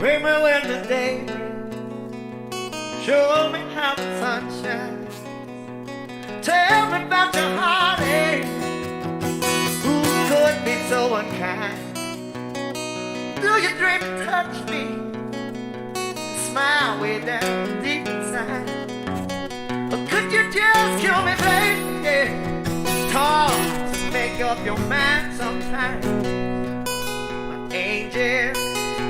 Bring me when the day show me how the sun shines. Tell me about your heartache. Who could be so unkind? Do you dream to touch me? Smile way down deep inside. Or could you just kill me, baby? Talk to make up your mind sometime. My angel,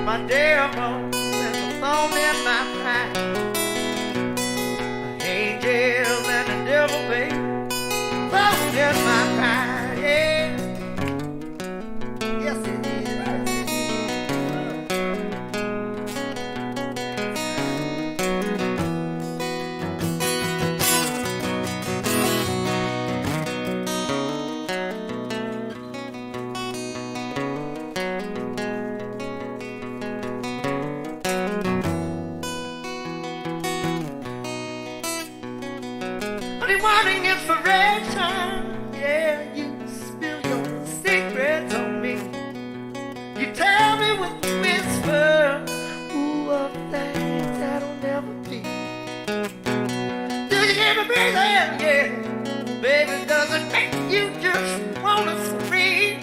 my devil, there's a thorn in my pride. My angel and the devil, baby, thorn in my pride, yeah. Yes, it is. Wanting inspiration, yeah, you spill your secrets on me. You tell me with a whisper, ooh, of things that'll never be. Do you hear me breathing? Yeah, baby, does it make you just wanna scream?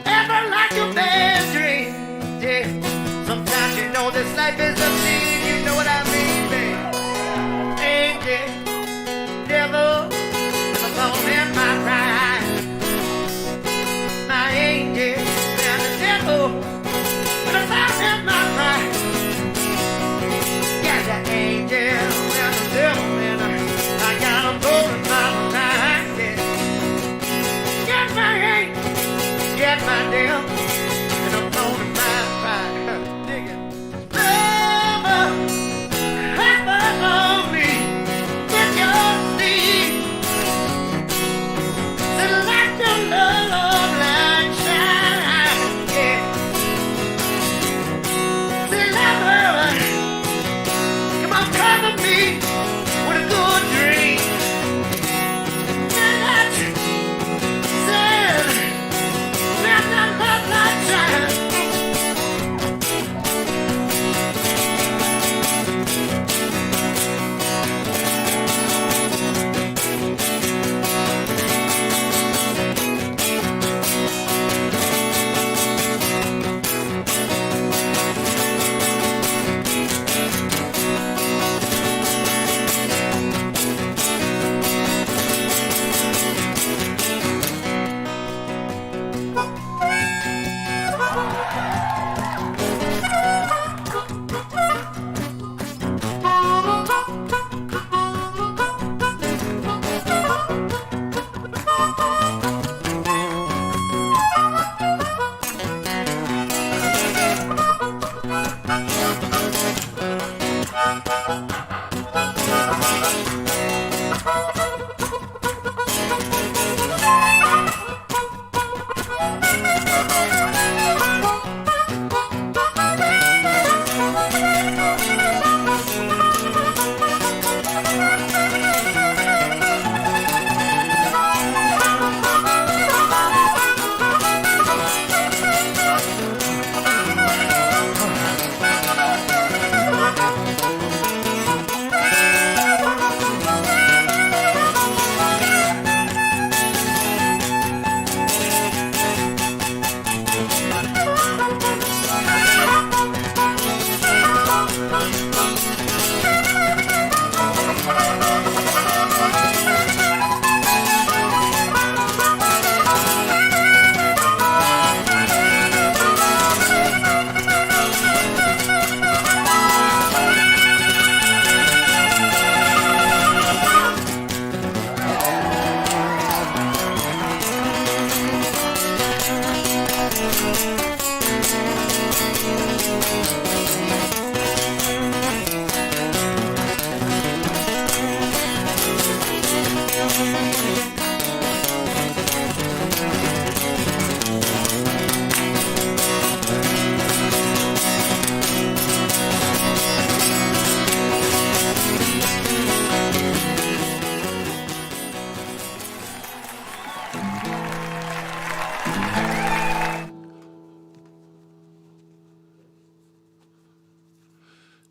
Ever like a bad dream? Yeah, sometimes you know this life is a scene. You know what I mean, baby? Ain't it? Devil, with a thorn in my pride. My angel and the devil, with a thorn in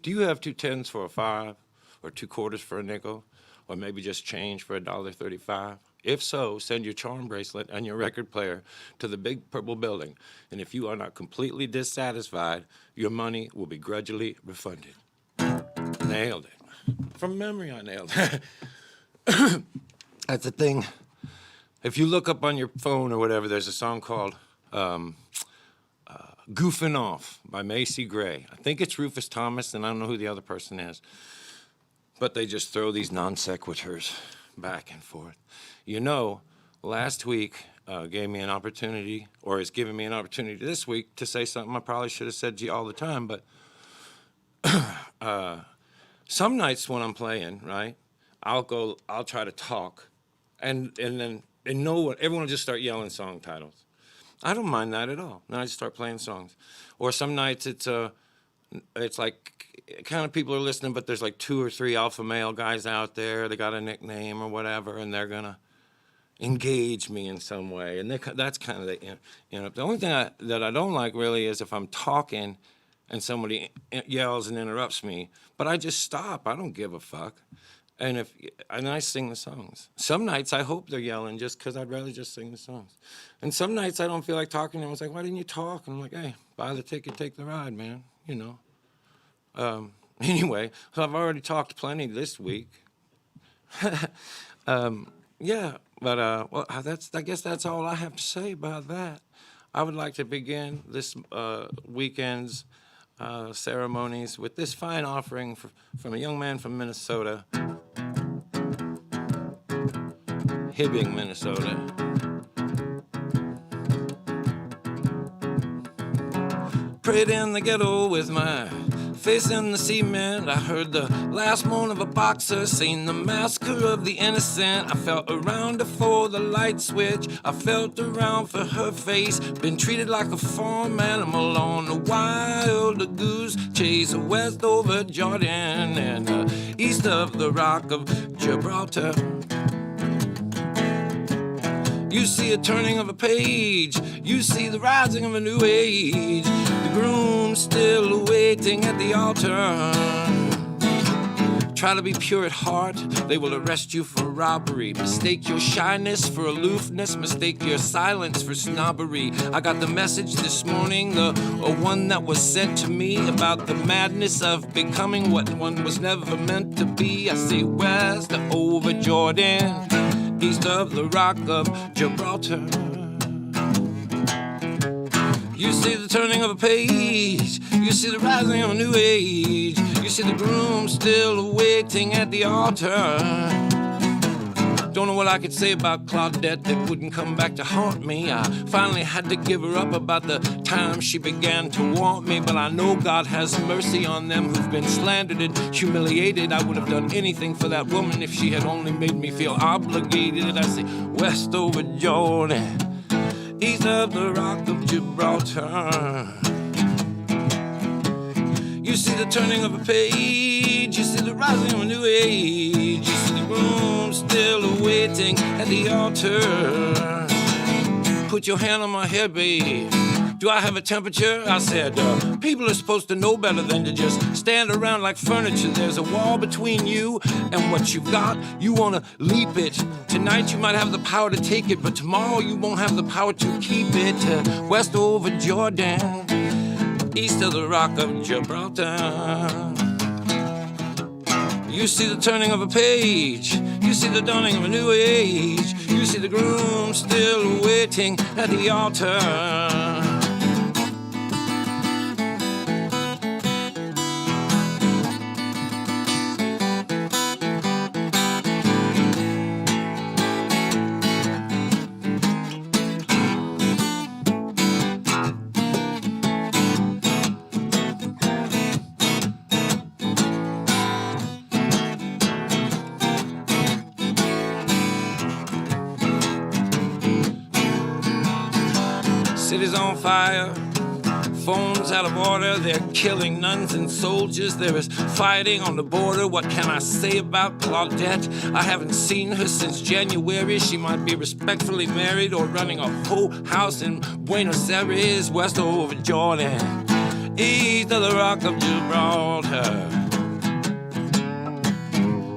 Do you have 2 10s for a 5 or 2 quarters for a nickel or maybe just change for $1.35? If so, send your charm bracelet and your record player to the big purple building. And if you are not completely dissatisfied, your money will be grudgingly refunded. Nailed it. From memory, I nailed it. That's the thing. If you look up on your phone or whatever, there's a song called Goofing Off by Macy Gray. I think it's Rufus Thomas, and I don't know who the other person is. But they just throw these non sequiturs back and forth. You know, last week gave me an opportunity, or is giving me an opportunity this week to say something I probably should have said to you all the time, but some nights when I'm playing, right, I'll try to talk, and then everyone will just start yelling song titles. I don't mind that at all. Then I just start playing songs. Or some nights it's like kind of people are listening, but there's like 2 or 3 alpha male guys out there. They got a nickname or whatever, and they're gonna engage me in some way. And that's kind of the only thing that I don't like really is if I'm talking and somebody yells and interrupts me, but I just stop. I don't give a fuck. And I sing the songs. Some nights I hope they're yelling just because I'd rather just sing the songs. And some nights I don't feel like talking to them. I was like, why didn't you talk? And I'm like, hey, buy the ticket, take the ride, man. You know. Anyway, so I've already talked plenty this week. Yeah, but well, I guess that's all I have to say about that. I would like to begin this weekend's ceremonies with this fine offering from a young man from Minnesota, Hibbing, Minnesota. Prayed in the ghetto with my face in the cement. I heard the last moan of a boxer, seen the massacre of the innocent. I felt around her for the light switch, I felt around for her face. Been treated like a farm animal on a wild goose chase west over Jordan and east of the Rock of Gibraltar. You see a turning of a page, you see the rising of a new age. The groom still waiting at the altar. Try to be pure at heart, they will arrest you for robbery. Mistake your shyness for aloofness, mistake your silence for snobbery. I got the message this morning, the one that was sent to me, about the madness of becoming what one was never meant to be. I say west over Jordan, east of the Rock of Gibraltar. You see the turning of a page, you see the rising of a new age. You see the groom still waiting at the altar. Don't know what I could say about Claudette that wouldn't come back to haunt me. I finally had to give her up about the time she began to want me. But I know God has mercy on them who've been slandered and humiliated. I would have done anything for that woman if she had only made me feel obligated. I say west over Jordan, east of the Rock of Gibraltar. You see the turning of a page, you see the rising of a new age. You see the groom still waiting at the altar. Put your hand on my head, babe. Do I have a temperature? I said, people are supposed to know better than to just stand around like furniture. There's a wall between you and what you've got. You want to leap it. Tonight you might have the power to take it, but tomorrow you won't have the power to keep it. West over Jordan, east of the Rock of Gibraltar. You see the turning of a page, you see the dawning of a new age. You see the groom still waiting at the altar. City's on fire, phones out of order. They're killing nuns and soldiers. There is fighting on the border. What can I say about Claudette? I haven't seen her since January. She might be respectfully married or running a whole house in Buenos Aires, west over Jordan, east of the Rock of Gibraltar.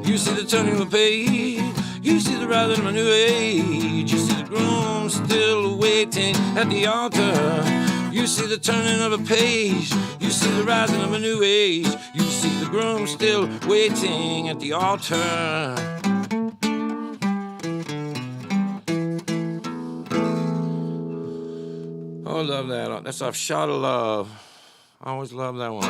You see the turning of a page, you see the rising of a new age, you see the groom still waiting at the altar. You see the turning of a page, you see the rising of a new age, you see the groom still waiting at the altar. Oh, I love that. That's off Shot of Love. I always love that one.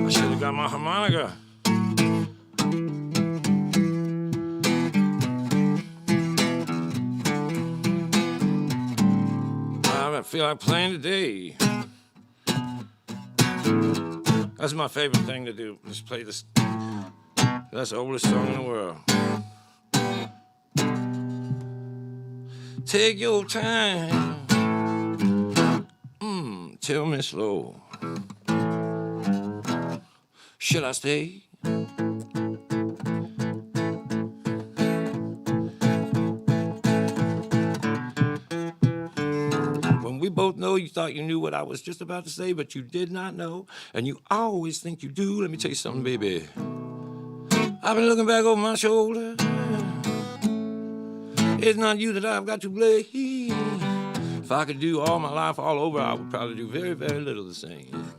I should have got my harmonica. I feel like playing today. That's my favorite thing to do. Just play this. That's the oldest song in the world. Take your time. Tell me slow. Should I stay? We both know you thought you knew what I was just about to say, but you did not know, and you always think you do. Let me tell you something, baby. I've been looking back over my shoulder. It's not you that I've got to blame. If I could do all my life all over, I would probably do very, very little the same.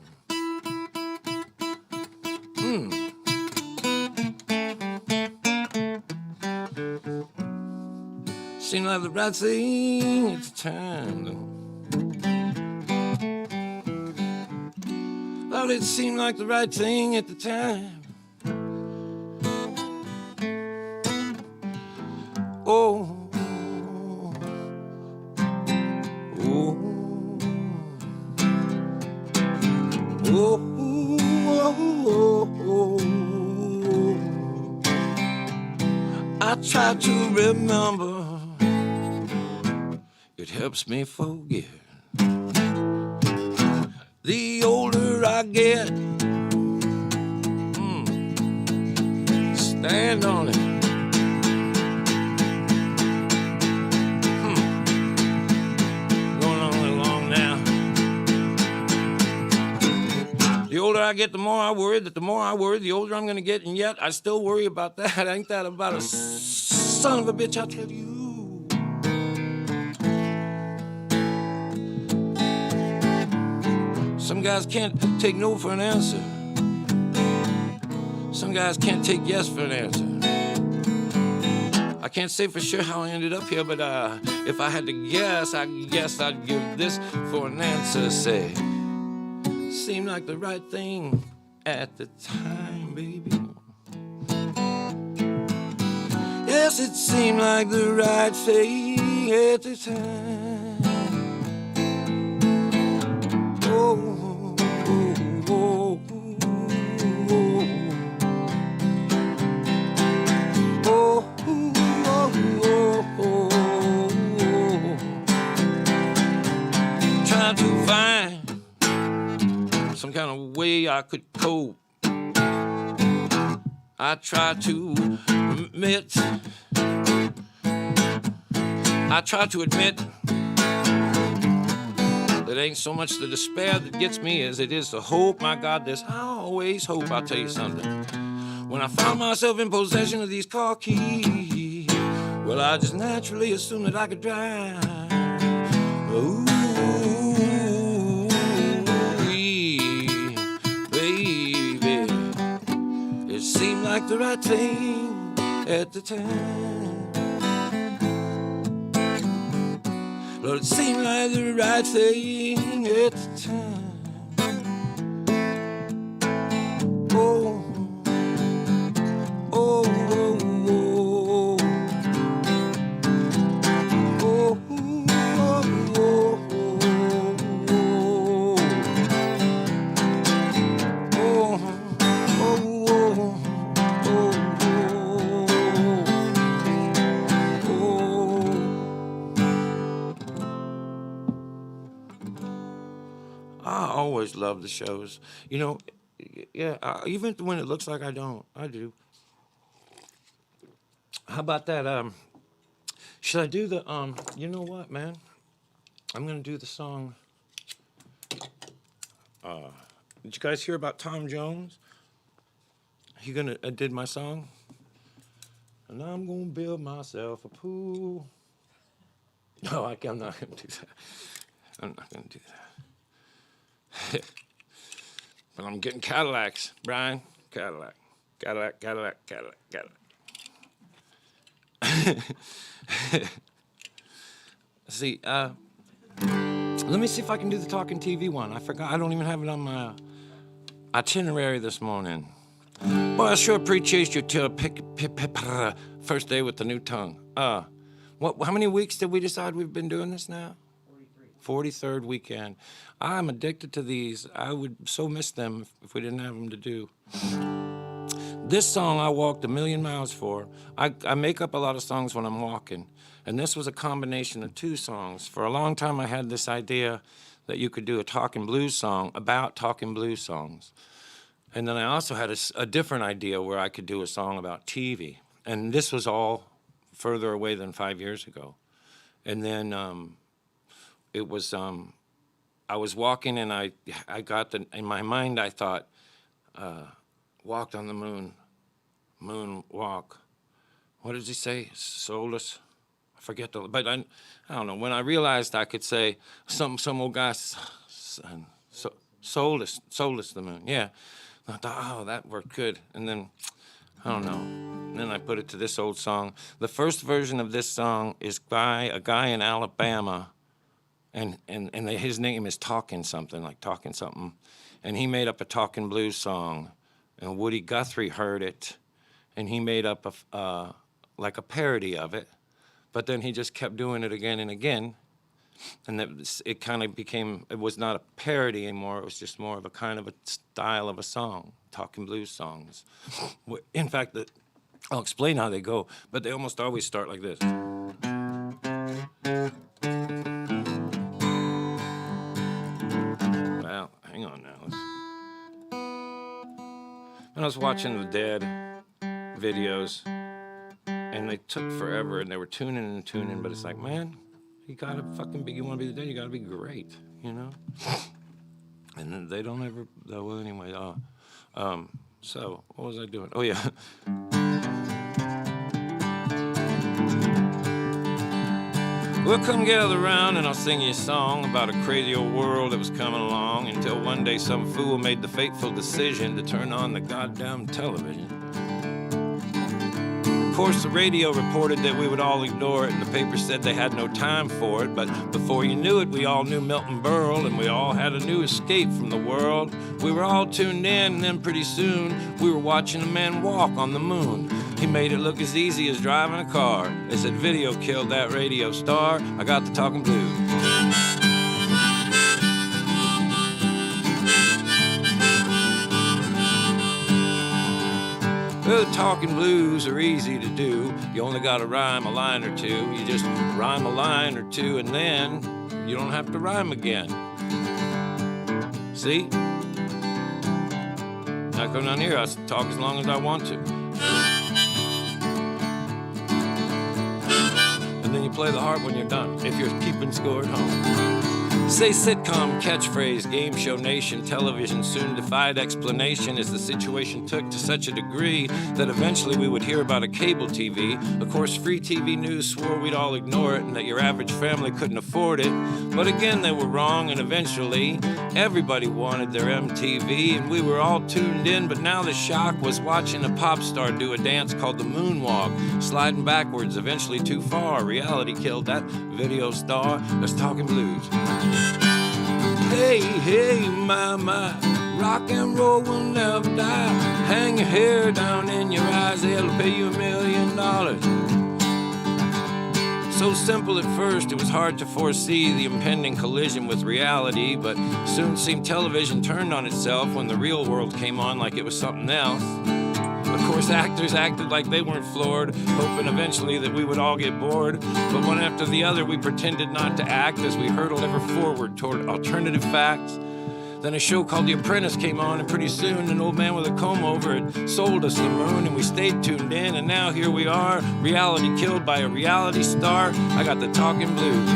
Seemed like the right thing at the time, though. Well, it seemed like the right thing at the time. Oh, oh, oh, oh, oh. I try to remember. It helps me forget. The older I get, stand on it. Going on a little long now. The older I get, the more I worry. The more I worry, the older I'm going to get. And yet, I still worry about that. Ain't that about a son of a bitch, I tell you. Some guys can't take no for an answer. Some guys can't take yes for an answer. I can't say for sure how I ended up here, but if I had to guess, I guess I'd give this for an answer. Say, seemed like the right thing at the time, baby. Yes, it seemed like the right thing at the time. Oh, oh, oh, oh, oh, oh. Trying to find some kind of way I could cope. I try to admit. It ain't so much the despair that gets me as it is the hope. My God, there's always hope. I'll tell you something. When I found myself in possession of these car keys, well, I just naturally assumed that I could drive. Ooh, baby, it seemed like the right thing at the time. But it seemed like the right thing at the time. Oh, oh, oh, oh, oh, oh, oh, always love the shows. You know, yeah, even when it looks like I don't, I do. How about that? Should I do the, you know what, man? I'm going to do the song. Did you guys hear about Tom Jones? He did my song. And I'm going to build myself a pool. No, I'm not going to do that. I'm not going to do that. But I'm getting Cadillacs, Brian. Cadillac. See, let me see if I can do the Talking TV one. I forgot. I don't even have it on my itinerary this morning. Boy, I sure appreciate your first day with the new tongue. How many weeks did we decide we've been doing this now? 43rd weekend. I'm addicted to these. I would so miss them if we didn't have them to do. This song I walked 1,000,000 miles for. I make up a lot of songs when I'm walking, and this was a combination of 2 songs. For a long time I had this idea that you could do a talking blues song about talking blues songs. And then I also had a different idea where I could do a song about TV. And this was all further away than 5 years ago. And then it was, I was walking and I got in my mind I thought, walked on the moon, moon walk. What does he say? Soulless? I forget but I don't know. When I realized I could say some old guy, soulless the moon, yeah. I thought, oh, that worked good. And then, I don't know. And then I put it to this old song. The first version of this song is by a guy in Alabama, and his name is Talking Something. And he made up a talking blues song, and Woody Guthrie heard it, and he made up like a parody of it, but then he just kept doing it again and again. And it kind of became, it was not a parody anymore, it was just more of a kind of a style of a song, talking blues songs. In fact, I'll explain how they go, but they almost always start like this. Well, hang on now. When I was watching the Dead videos, and they took forever, and they were tuning, but it's like, man, you gotta fucking be, you wanna be the Dead, you gotta be great, you know? And then they don't ever, well, anyway, so, what was I doing? Oh, yeah. We'll come gather around and I'll sing you a song about a crazy old world that was coming along until one day some fool made the fateful decision to turn on the goddamn television. Of course, the radio reported that we would all ignore it, and the paper said they had no time for it, but before you knew it, we all knew Milton Berle, and we all had a new escape from the world. We were all tuned in, and then pretty soon, we were watching a man walk on the moon. He made it look as easy as driving a car. They said video killed that radio star. I got the talking blues. Well, the talking blues are easy to do. You only gotta rhyme a line or two. You just rhyme a line or two and then you don't have to rhyme again. See? I come down here, I talk as long as I want to. And then you play the harp when you're done, if you're keeping score at home. Say sitcom, catchphrase, game show nation, television soon defied explanation as the situation took to such a degree that eventually we would hear about a cable TV. Of course, free TV news swore we'd all ignore it and that your average family couldn't afford it. But again, they were wrong, and eventually everybody wanted their MTV, and we were all tuned in. But now the shock was watching a pop star do a dance called the moonwalk, sliding backwards, eventually too far. Reality killed that video star. That's talking blues. Hey, hey, my, rock and roll will never die. Hang your hair down in your eyes, they'll pay you $1 million. So simple at first, it was hard to foresee the impending collision with reality, but soon seemed television turned on itself when the real world came on like it was something else. Of course, actors acted like they weren't floored, hoping eventually that we would all get bored. But one after the other, we pretended not to act as we hurtled ever forward toward alternative facts. Then a show called The Apprentice came on, and pretty soon an old man with a comb over had sold us the moon, and we stayed tuned in, and now here we are, reality killed by a reality star. I got the talking blues.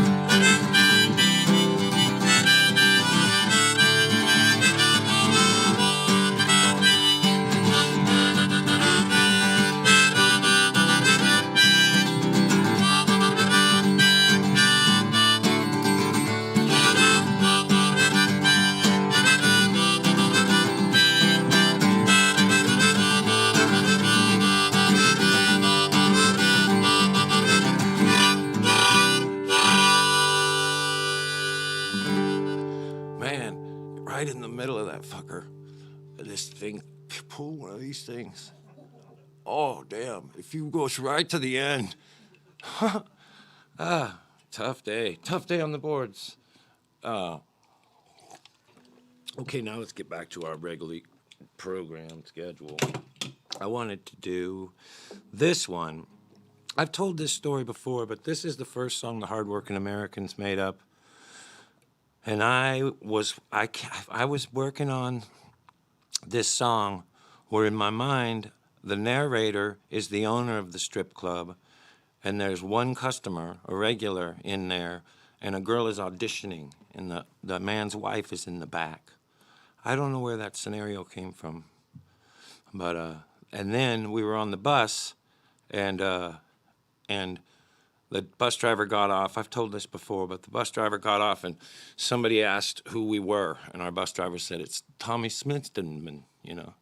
Right in the middle of that fucker, this thing, pull one of these things. Oh, damn. If you go right to the end. Tough day. Tough day on the boards. Okay, now let's get back to our regularly programmed schedule. I wanted to do this one. I've told this story before, but this is the first song the Hardworking Americans made up. And I was working on this song where in my mind, the narrator is the owner of the strip club, and there's one customer, a regular, in there, and a girl is auditioning, and the man's wife is in the back. I don't know where that scenario came from. But, and then we were on the bus, and the bus driver got off. I've told this before, but the bus driver got off, and somebody asked who we were, and our bus driver said, "It's Tommy Smithston, you know."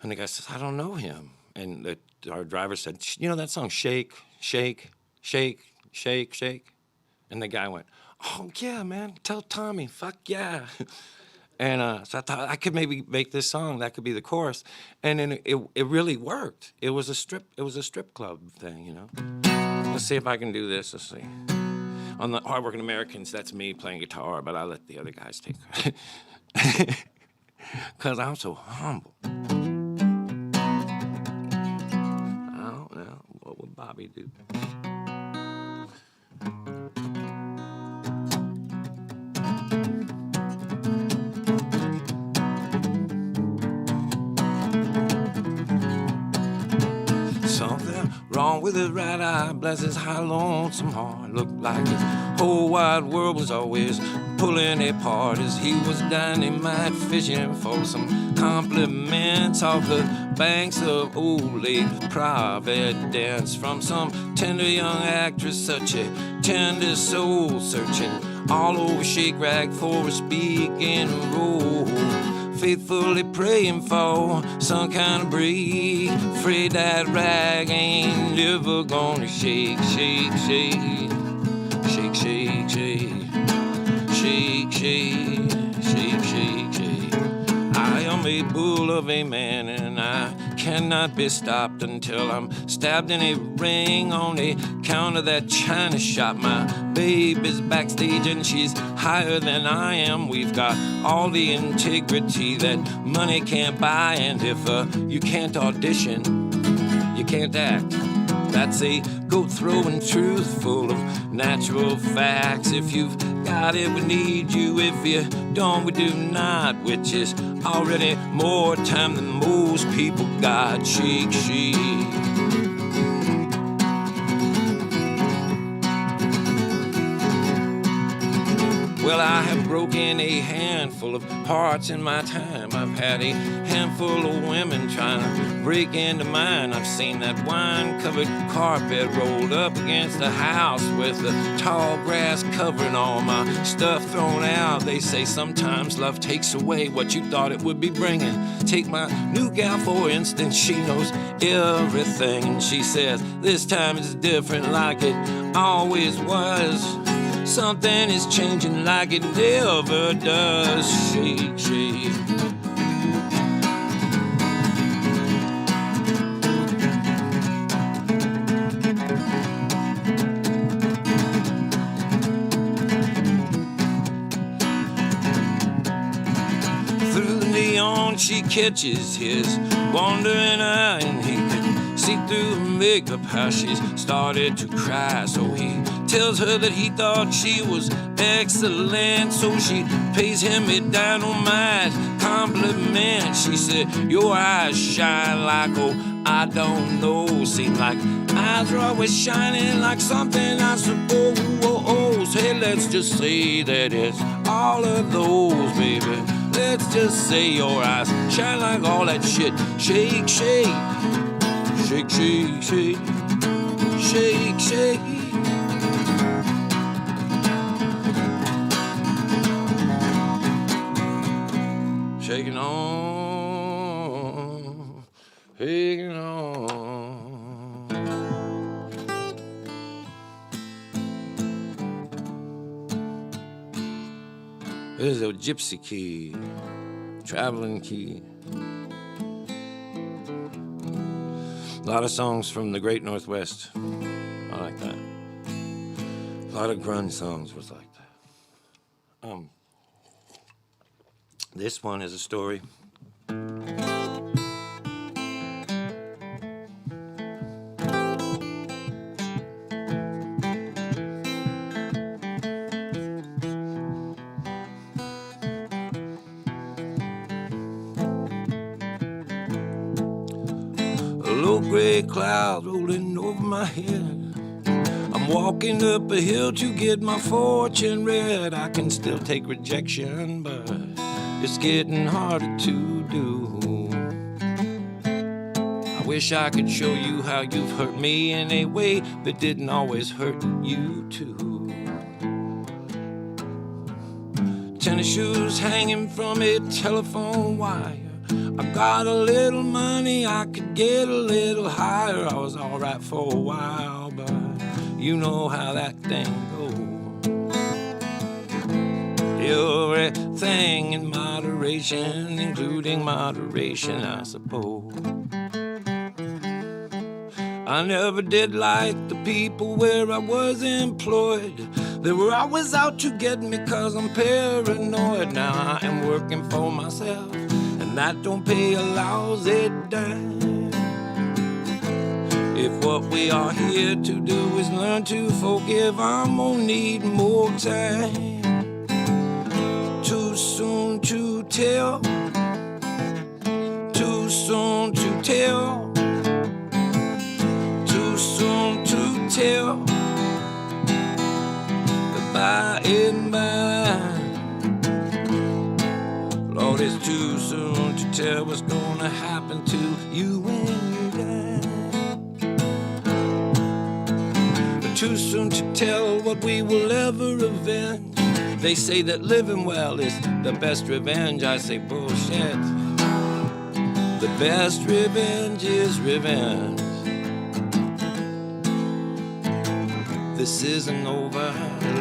And the guy says, "I don't know him." And our driver said, "You know that song, Shake, Shake, Shake, Shake, Shake?" And the guy went, "Oh, yeah, man, tell Tommy, fuck yeah." And so I thought I could maybe make this song. That could be the chorus. And then it really worked. It was a strip club thing, you know. Let's see if I can do this. Let's see. On the Hardworking Americans, that's me playing guitar, but I let the other guys take credit. Because I'm so humble. I don't know. What would Bobby do? Something wrong with his right eye, bless his high lonesome heart. Looked like his whole wide world was always pulling apart as he was dynamite fishing for some compliments off the banks of old Lake Providence from some tender young actress, such a tender soul, searching all over Shake Rag for a speaking role. Faithfully praying for some kind of break. Afraid that rag ain't ever gonna shake, shake, shake. Shake, shake, shake. Shake, shake, shake, shake, shake. I am a bull of a man, and I cannot be stopped until I'm stabbed in a ring on account of that China shop. My babe is backstage and she's higher than I am. We've got all the integrity that money can't buy, and if you can't audition, you can't act. That's a goat-throwing truth full of natural facts. If you've got it, we need you. If you don't, we do not, which is already more time than most people got. Shake, shake. Well, I have broken a handful of hearts in my time. I've had a handful of women trying to break into mine. I've seen that wine-covered carpet rolled up against the house with the tall grass covering all my stuff thrown out. They say sometimes love takes away what you thought it would be bringing. Take my new gal, for instance, she knows everything. And she says, this time it's different like it always was. Something is changing like it never does. Shake, shake. Through the neon she catches his wandering eye, and he could see through her makeup how she's started to cry. So he tells her that he thought she was excellent, so she pays him a dynamite compliment. She said, your eyes shine like, oh, I don't know, seem like eyes are always shining like something I suppose. Hey, let's just say that it's all of those, baby. Let's just say your eyes shine like all that shit. Shake, shake, shake, shake, shake, shake, shake. Shaking on, shaking on. This is a gypsy key, traveling key. A lot of songs from the Great Northwest. I like that. A lot of grunge songs was like that. This one is a story. A low gray cloud rolling over my head. I'm walking up a hill to get my fortune read. I can still take rejection, but it's getting harder to do. I wish I could show you how you've hurt me in a way that didn't always hurt you too. Tennis shoes hanging from a telephone wire. I got a little money, I could get a little higher. I was alright for a while, but you know how that thing goes. Everything in moderation, including moderation, I suppose. I never did like the people where I was employed. They were always out to get me cause I'm paranoid. Now I am working for myself, and that don't pay a lousy dime. If what we are here to do is learn to forgive, I'm gonna need more time. Too soon to tell, too soon to tell, too soon to tell. By and by, Lord, it's too soon to tell what's gonna happen to you when you die. Too soon to tell what we will ever avenge. They say that living well is the best revenge. I say bullshit. The best revenge is revenge. This isn't over,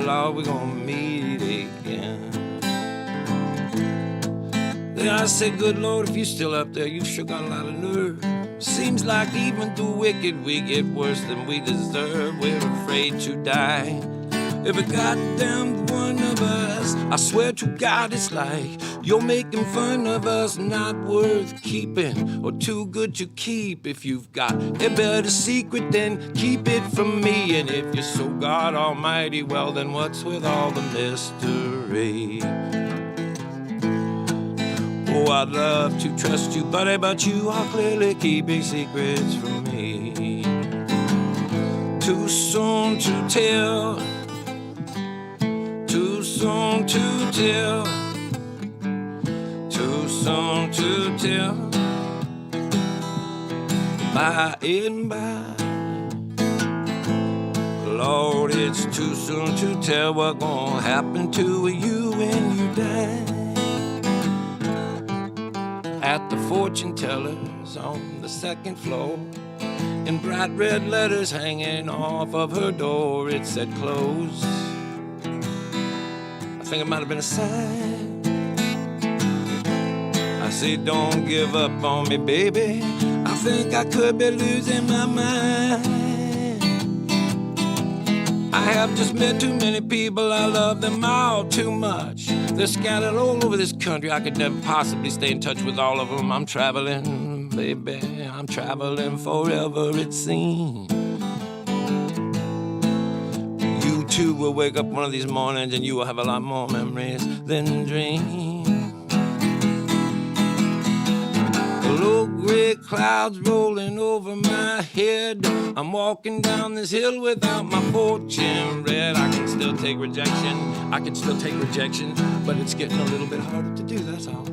Lord, we're gonna meet again. Then I said, good Lord, if you're still up there, you've sure got a lot of nerve. Seems like even the wicked, we get worse than we deserve. We're afraid to die. Every goddamn one of us, I swear to God, it's like you're making fun of us, not worth keeping or too good to keep. If you've got a better secret, then keep it from me. And if you're so God Almighty, well, then what's with all the mystery? Oh, I'd love to trust you, buddy, but you are clearly keeping secrets from me. Too soon to tell, too soon to tell, too soon to tell. By and by, Lord, it's too soon to tell what's gonna happen to you when you die. At the fortune teller's on the second floor, in bright red letters hanging off of her door, it said closed. I think it might have been a sign. I said, don't give up on me, baby. I think I could be losing my mind. I have just met too many people, I love them all too much. They're scattered all over this country, I could never possibly stay in touch with all of them. I'm traveling, baby, I'm traveling forever, it seems. You too will wake up one of these mornings and you will have a lot more memories than dreams. Low gray clouds rolling over my head. I'm walking down this hill without my fortune read. I can still take rejection, but it's getting a little bit harder to do, that's all.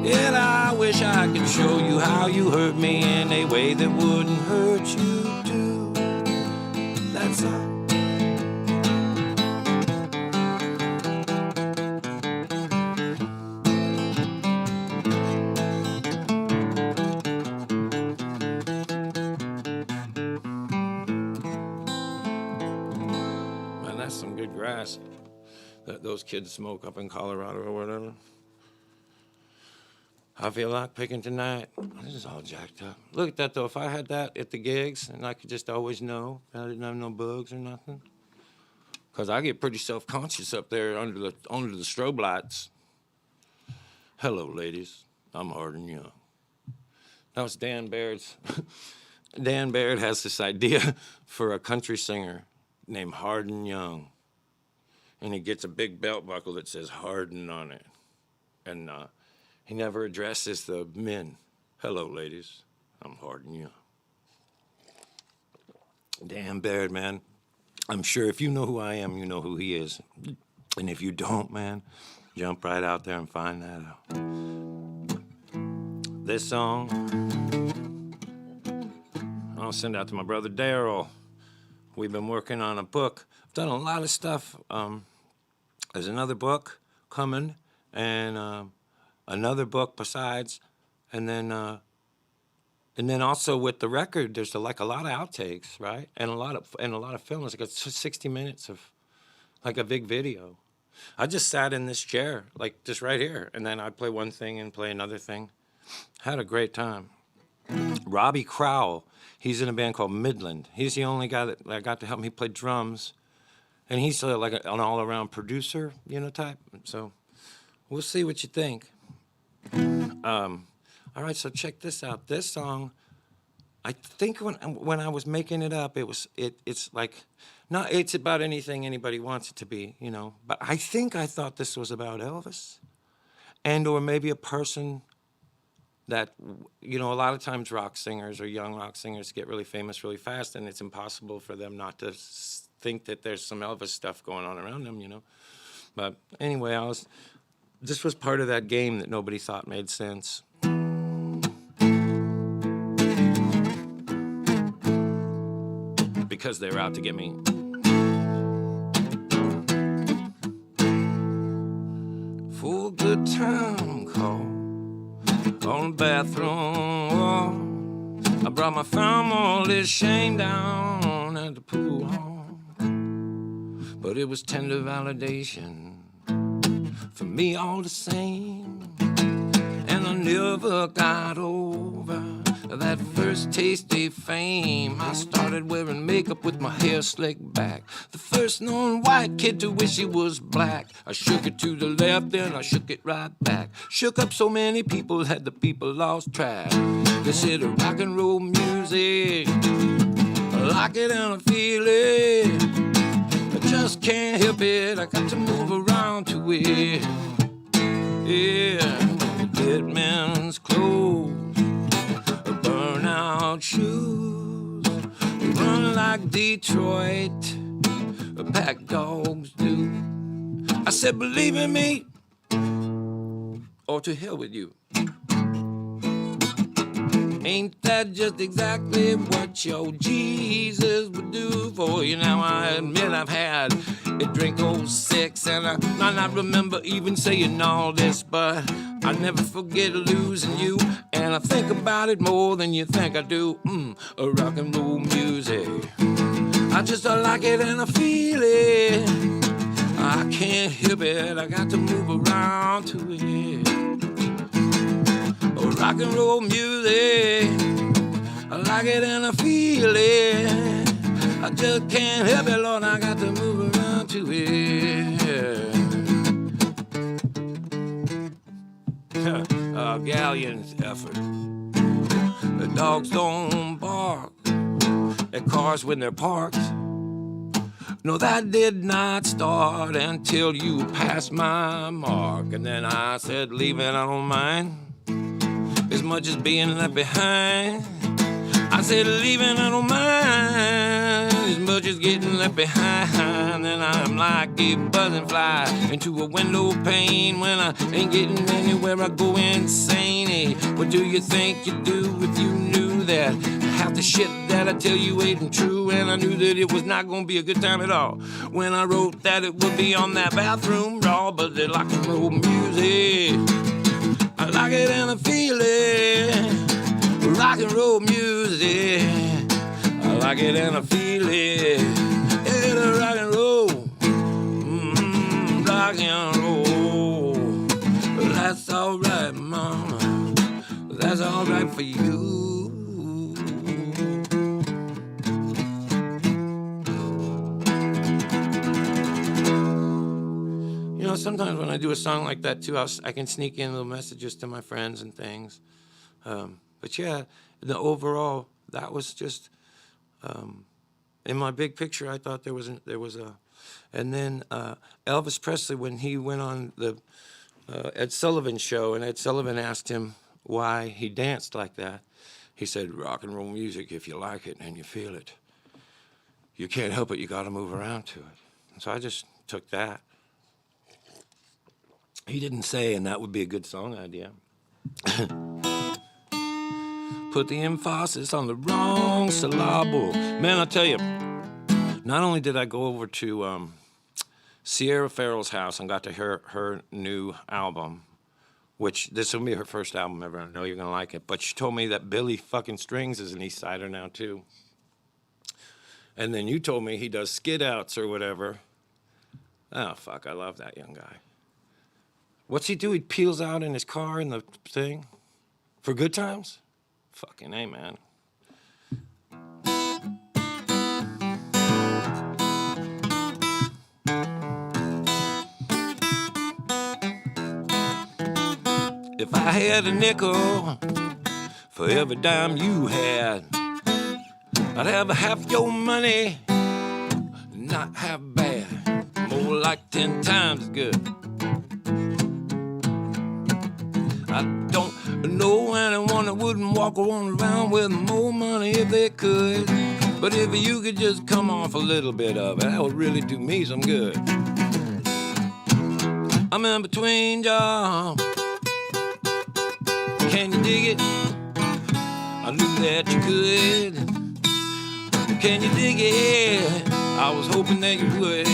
Yet I wish I could show you how you hurt me in a way that wouldn't hurt you too. That's all. Some good grass that those kids smoke up in Colorado or whatever. I feel like picking tonight. This is all jacked up. Look at that though. If I had that at the gigs and I could just always know I didn't have no bugs or nothing, because I get pretty self-conscious up there under the strobe lights. Hello, ladies. I'm Hard and Young. That was Dan Baird's. Dan Baird has this idea for a country singer named Hardin Young, and he gets a big belt buckle that says Hardin on it, and he never addresses the men. Hello, ladies, I'm Hardin Young. Dan Baird, man, I'm sure if you know who I am, you know who he is, and if you don't, man, jump right out there and find that out. This song, I'll send out to my brother Daryl. We've been working on a book. I've done a lot of stuff. There's another book coming, and another book besides, and then also with the record, there's like a lot of outtakes, right? And a lot of films. Like it's 60 minutes of like a big video. I just sat in this chair, like just right here, and then I'd play one thing and play another thing. Had a great time. Robbie Crowell. He's in a band called Midland. He's the only guy that I got to help me. He played drums. And he's like an all-around producer, type. So we'll see what you think. All right, so check this out. This song, I think when I was making it up, it's like, not it's about anything anybody wants it to be, But I thought this was about Elvis, or maybe a person that, a lot of times rock singers or young rock singers get really famous really fast, and it's impossible for them not to think that there's some Elvis stuff going on around them, But anyway, this was part of that game that nobody thought made sense. Because they were out to get me. Full good time call on the bathroom wall. I brought my family shame down at the pool hall. But it was tender validation for me all the same. And I never got over that first tasty fame. I started wearing makeup with my hair slicked back. The first known white kid to wish he was black. I shook it to the left, then I shook it right back. Shook up so many people that the people lost track. They said rock and roll music, I like it and I feel it. I just can't help it, I got to move around to it. Yeah, dead man's clothes, burnout shoes, run like Detroit, pack dogs do. I said, believe in me, or to hell with you. Ain't that just exactly what your Jesus would do for you? Now I admit I've had a drink 06, and I might not remember even saying all this, but I never forget losing you, and I think about it more than you think I do. Rock and roll music, I just like it and I feel it. I can't help it, I got to move around to it. Rock and roll music, I like it and I feel it. I just can't help it, Lord, I got to move around to it. A galleon's effort. The dogs don't bark at cars when they're parked. No, that did not start until you passed my mark. And then I said, leaving, I don't mind, as much as being left behind. I said, leaving, I don't mind, as much as getting left behind. And I'm like a buzzing fly into a window pane. When I ain't getting anywhere, I go insane. Hey, what do you think you'd do if you knew that half the shit that I tell you ain't true? And I knew that it was not gonna be a good time at all when I wrote that it would be on that bathroom raw. But they like to roll music, I like it and I feel it. Rock and roll music, I like it and I feel it. Yeah, the rock and roll, rock and roll. That's all right, mama, that's all right for you. You know, sometimes when I do a song like that too, I can sneak in little messages to my friends and things. But yeah, the overall, that was just, in my big picture, I thought there was a, and then Elvis Presley, when he went on the Ed Sullivan show, and Ed Sullivan asked him why he danced like that, he said, rock and roll music, if you like it and you feel it, you can't help it, you gotta move around to it. And so I just took that. He didn't say, and that would be a good song idea. Put the emphasis on the wrong syllable. Man, I'll tell you, not only did I go over to Sierra Farrell's house and got to hear her new album, which this will be her first album ever. I know you're gonna like it. But she told me that Billy fucking Strings is an East Sider now too. And then you told me he does skid outs or whatever. Oh fuck, I love that young guy. What's he do? He peels out in his car in the thing for good times? Fucking A, man. If I had a nickel for every dime you had, I'd have half your money, not half bad, more like 10 times good. I don't know anyone that wouldn't walk around with more money if they could. But if you could just come off a little bit of it, that would really do me some good. I'm in between jobs. Can you dig it? I knew that you could. Can you dig it? I was hoping that you would.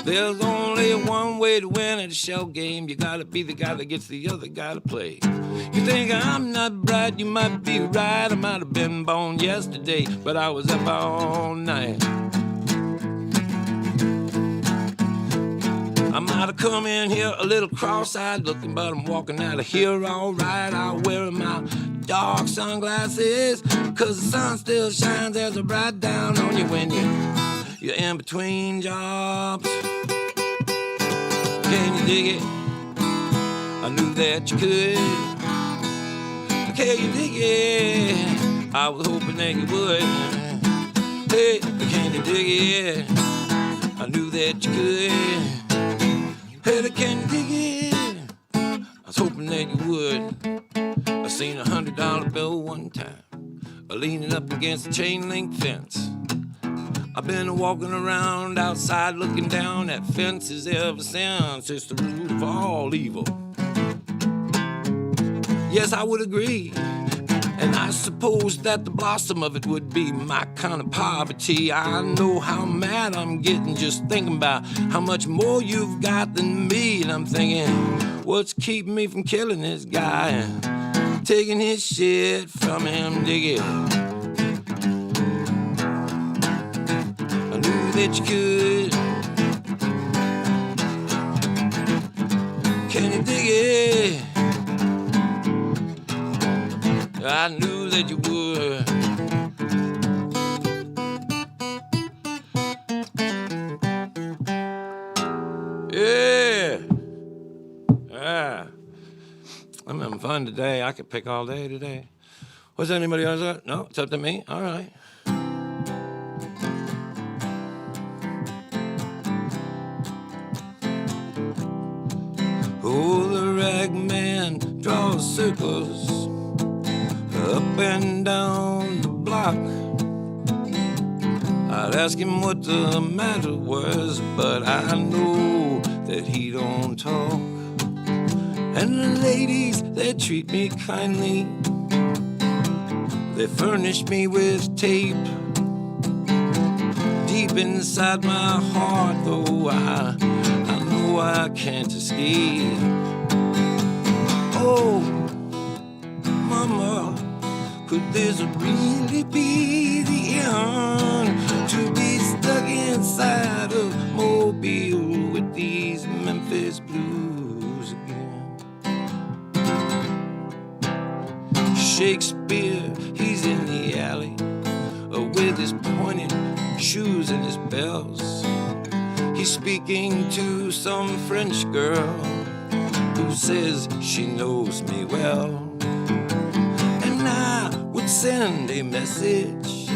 There's only one way to win at a shell game. You gotta be the guy that gets the other guy to play. You think I'm not bright, you might be right. I might have been born yesterday, but I was up all night. I might have come in here a little cross-eyed looking, but I'm walking out of here all right. I'm wearing my dark sunglasses, 'cause the sun still shines as a bright down on you when you're in between jobs. Can you dig it? I knew that you could. Can you dig it? I was hoping that you would. Hey, can you dig it? I knew that you could. Hey, can you dig it? I was hoping that you would. I seen $100 bill one time, leaning up against a chain link fence. I've been walking around outside looking down at fences ever since. It's the root of all evil. Yes, I would agree. And I suppose that the blossom of it would be my kind of poverty. I know how mad I'm getting just thinking about how much more you've got than me. And I'm thinking, what's keeping me from killing this guy and taking his shit from him? Dig it. I knew that you could. Can you dig it? I knew that you would. Yeah. I'm having fun today. I could pick all day today. What's anybody else? No, it's up to me. All right. draws circles up and down the block. I'd ask him what the matter was, but I know that he don't talk. And the ladies, they treat me kindly. They furnish me with tape. Deep inside my heart, though, I know I can't escape. Oh, mama, could this really be the end? To be stuck inside of Mobile with these Memphis blues again. Shakespeare, he's in the alley with his pointed shoes and his bells. He's speaking to some French girl who says she knows me well. And I would send a message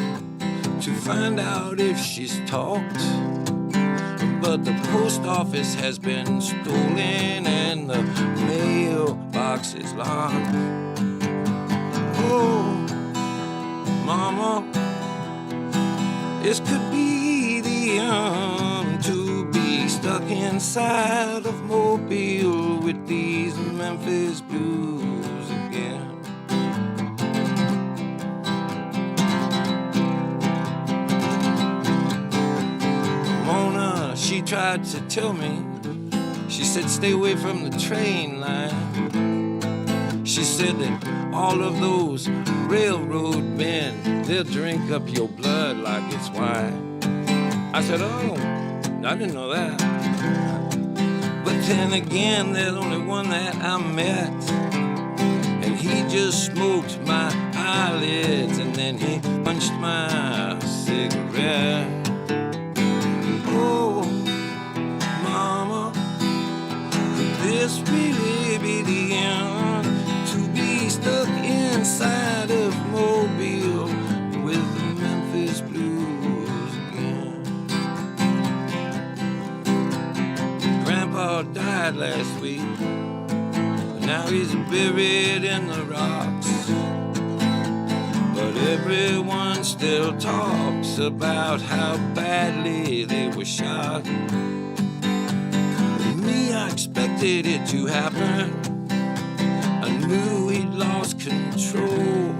to find out if she's talked, but the post office has been stolen and the mailbox is locked. Oh, mama, this could be the end, to be stuck inside of Mobile with these Memphis blues again. Mona, she tried to tell me, she said stay away from the train line. She said that all of those railroad men, they'll drink up your blood like it's wine. I said, oh, I didn't know that. But then again, there's only one that I met, and he just smoked my eyelids, and then he punched my cigarette. Oh, mama, could this really be the end? To be stuck inside of Mobile with the Memphis blues again. Grandpa died last week, now he's buried in the rocks. But everyone still talks about how badly they were shot. With me, I expected it to happen. I knew he'd lost control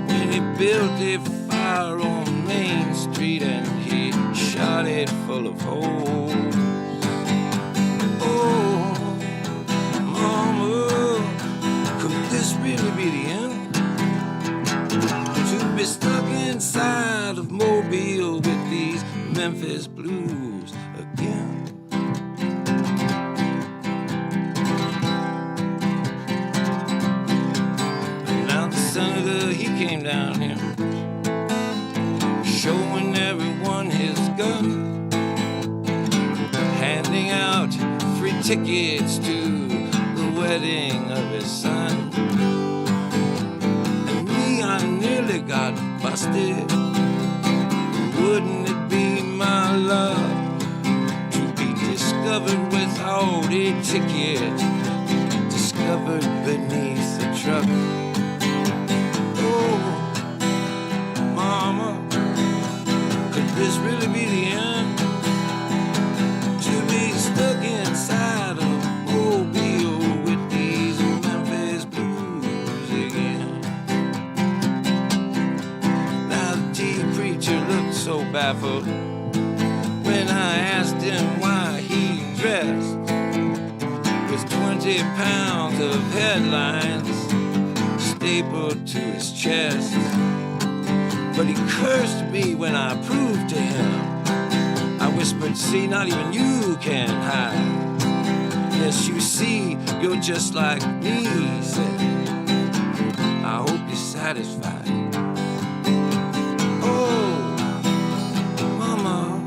when he built a fire on Main Street and he shot it full of holes. Oh, mama, could this really be the end? To be stuck inside of Mobile with these Memphis blues again. Senator, he came down here showing everyone his gun, handing out free tickets to the wedding of his son. And me, I nearly got busted. Wouldn't it be my luck to be discovered without a ticket, discovered beneath the truck? Oh, mama, could this really be the end? To be stuck inside of Mobile with these Memphis blues again. Now the tea preacher looked so baffled when I asked him why he dressed with 20 pounds of headlines stapled to his chest. But he cursed me when I proved to him. I whispered, see, not even you can hide. Yes, you see, you're just like me, he said. I hope you're satisfied. Oh, mama,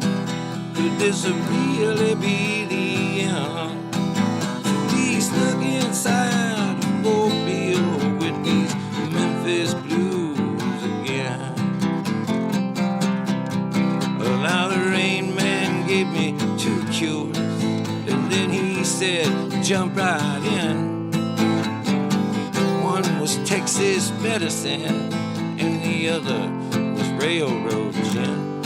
could this really be the end? To be stuck inside of Mobile with these Memphis blues again. Well, now the Rain Man gave me 2 cures, and then he said, jump right in. one was Texas medicine, and the other was railroad gin.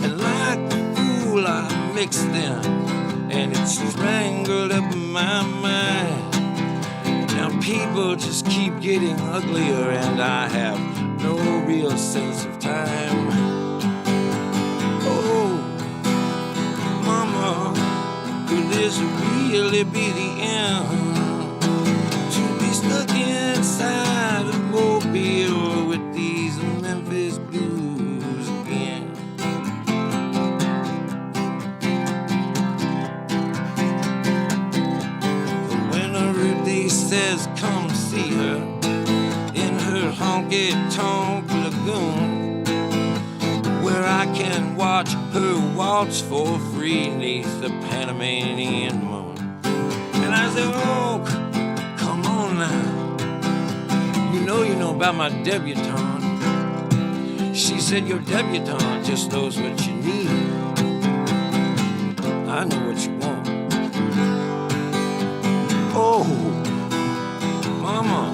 And like a fool, I mixed them, and it strangled up my mind. Now people just keep getting uglier, and I have no real sense of time. Oh, mama, could this really be the end? To be stuck inside a mobile with these Memphis blues again. When a Ruthie says come see her in her honky-tonk lagoon, where I can watch her waltz for free neath the Panamanian moon. And I say, oh, come on now, you know about my debutante. She said your debutante just knows what you need. I know what you want. Oh, mama,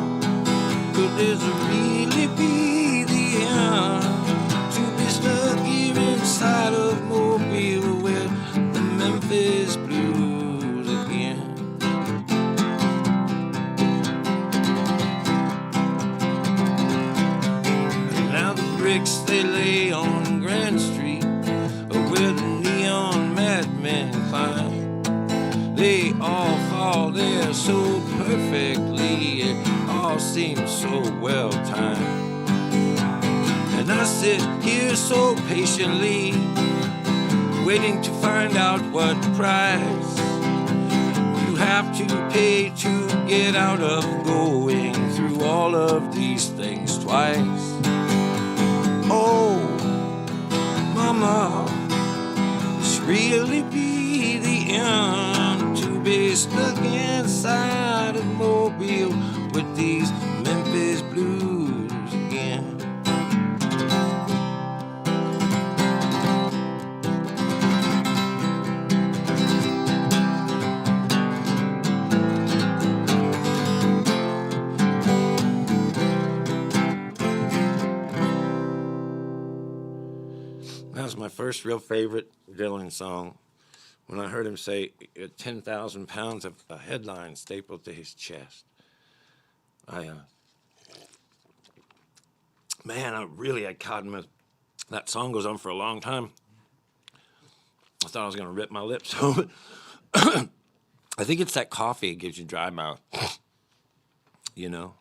could this really be the end? To be stuck here inside of Mobile with the Memphis blues again. And now the bricks they lay on Grand Street, where the neon madmen climb, they all fall there so perfectly, it all seems so well timed. And I sit here so patiently, waiting to find out what price you have to pay to get out of going through all of these things twice. Oh, mama, this really be the end? To be stuck inside of Mobile with these Memphis blues again. That was my first real favorite Dylan song. When I heard him say 10,000 pounds of a headline stapled to his chest. Man, I caught him. That song goes on for a long time. I thought I was going to rip my lips open. I think it's that coffee that gives you dry mouth. You know?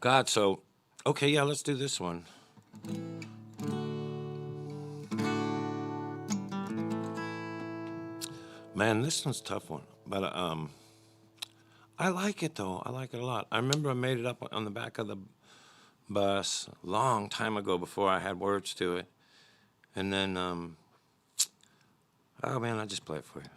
God, so, okay, yeah, let's do this one. Man, this one's a tough one, but I like it though. I like it a lot. I remember I made it up on the back of the bus a long time ago before I had words to it, and then oh man, I'll just play it for you.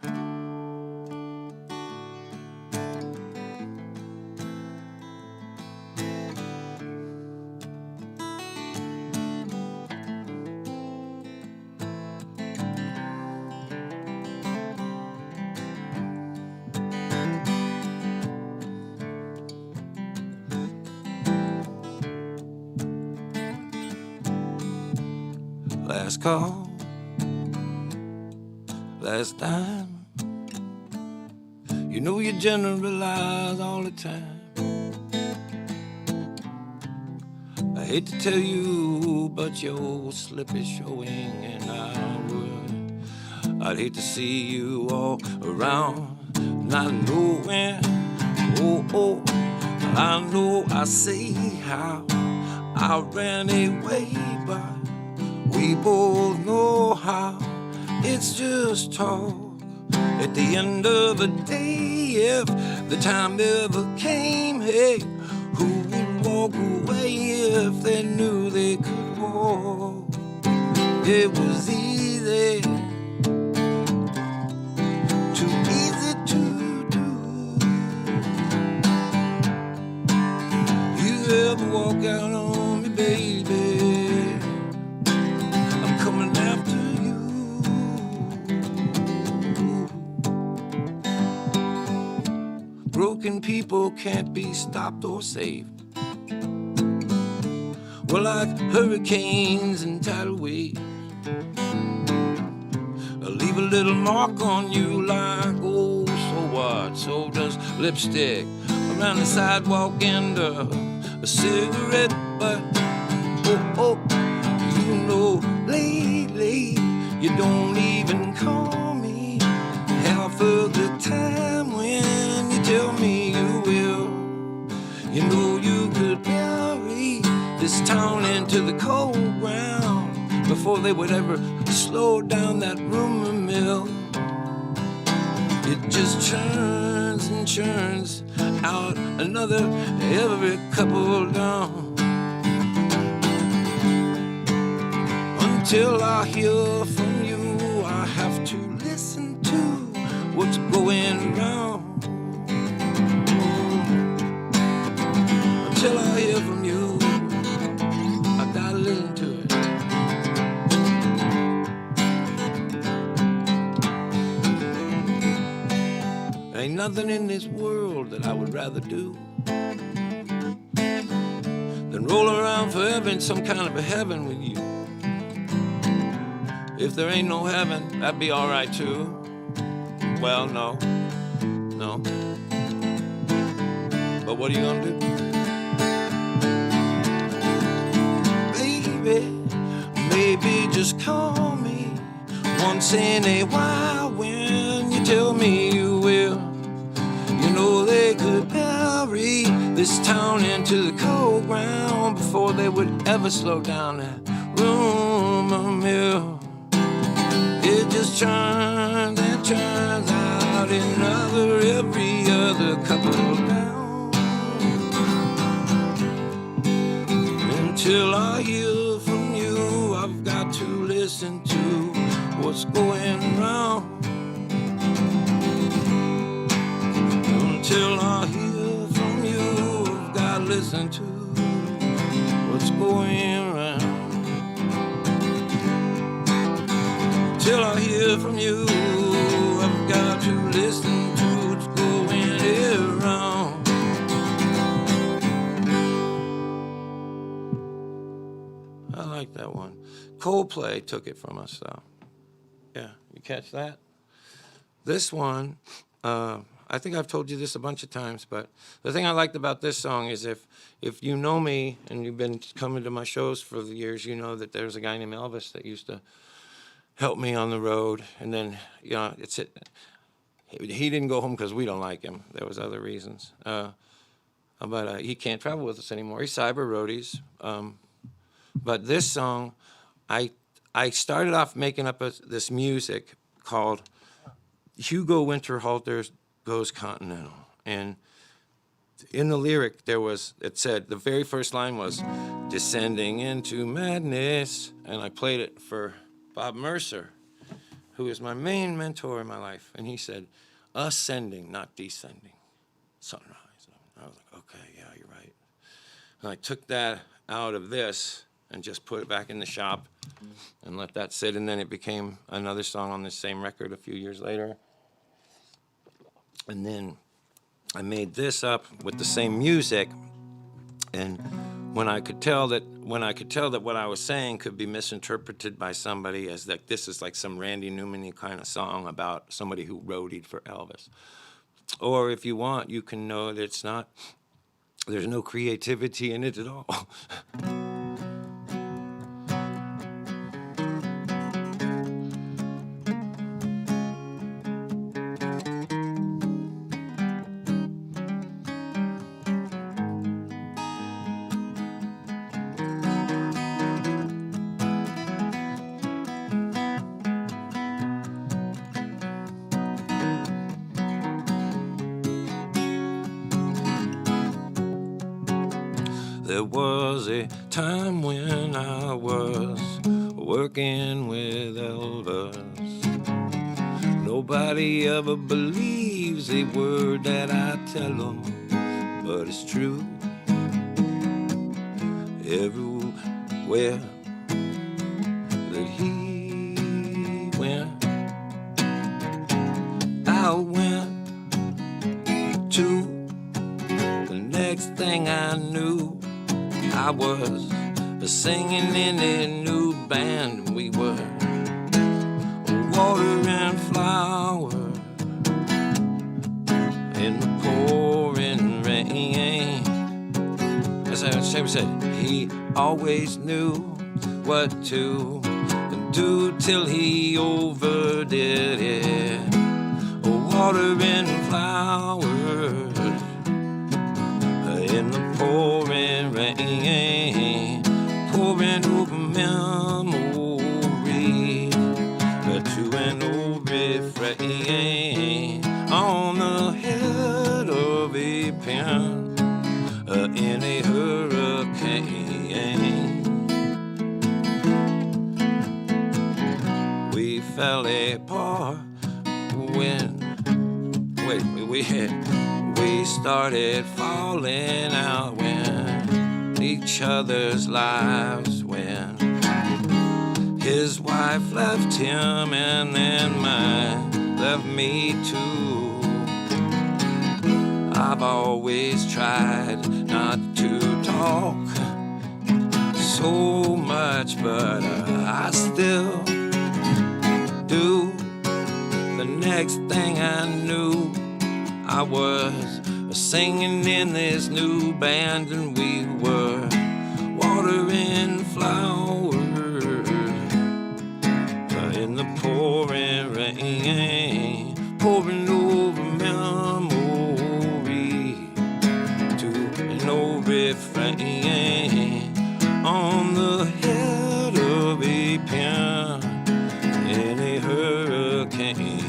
Last call, last time. You know you generalize all the time. I hate to tell you, but your slip is showing, and I'd hate to see you all around, not knowing. Oh, I know I say how I ran away, but we both know how it's just talk. At the end of the day, if the time ever came, hey, who would walk away if they knew they could walk? It was easy, too easy to do. You ever walk out on me, baby? After you, broke broken people can't be stopped or saved. Well, like hurricanes and tidal waves, leave a little mark on you like, oh, so what? So does lipstick around the sidewalk and a cigarette. But, oh, you know, lately you don't even call me half of the time when you tell me you will. You know you could bury this town into the cold ground before they would ever slow down that rumor mill. It just churns and churns out another every couple down, until I hear from you. I have to listen to what's going round. Until I hear from you, I gotta listen to it. Ain't nothing in this world that I would rather do than roll around forever in some kind of a heaven with you. If there ain't no heaven, that'd be all right too. Well, no. But what are you gonna do? Baby, maybe just call me once in a while when you tell me you will. You know they could bury this town into the cold ground before they would ever slow down that rumor mill. It just churns and churns out another every other couple down, until I hear from you. I've got to listen to what's going round. Until I hear from you, I've got to listen to what's going around. Till I hear from you, I've got to listen to what's going around. I like that one. Coldplay took it from us, though. Yeah, you catch that? This one, I think I've told you this a bunch of times, but the thing I liked about this song is if you know me and you've been coming to my shows for the years, you know that there's a guy named Elvis that used to help me on the road. And then, you know, he didn't go home because we don't like him. There was other reasons. But he can't travel with us anymore. He's cyber roadies. But this song, I started off making up this music called Hugo Winterhalter's Goes Continental. And in the lyric, it said, the very first line was, descending into madness. And I played it for Bob Mercer, who is my main mentor in my life. And he said, ascending, not descending. Sunrise. I was like, okay, yeah, you're right. And I took that out of this and just put it back in the shop and let that sit. And then it became another song on this same record a few years later. And then I made this up with the same music. And when I could tell that what I was saying could be misinterpreted by somebody as that this is like some Randy Newman-y kind of song about somebody who roadied for Elvis. Or if you want, you can know that it's not, there's no creativity in it at all. There was a time when I was working with Elvis. Nobody ever believes a word that I tell them, but it's true. Everywhere that he went, I went to. thing I knew, I was singing in a new band. We were water and flower in the pouring rain. As I said, he always knew what to do till he overdid it. Water and flowers in the pouring rain, pouring over memory to an old refrain on the head of a pen in a hurricane. We fell apart when we started falling out when each other's lives, when his wife left him and then mine left me too. I've always tried not to talk so much, but I still do. The next thing I knew, I was singing in this new band, and we were watering flowers in the pouring rain, pouring over memory to an old refrain on the head of a pen in a hurricane.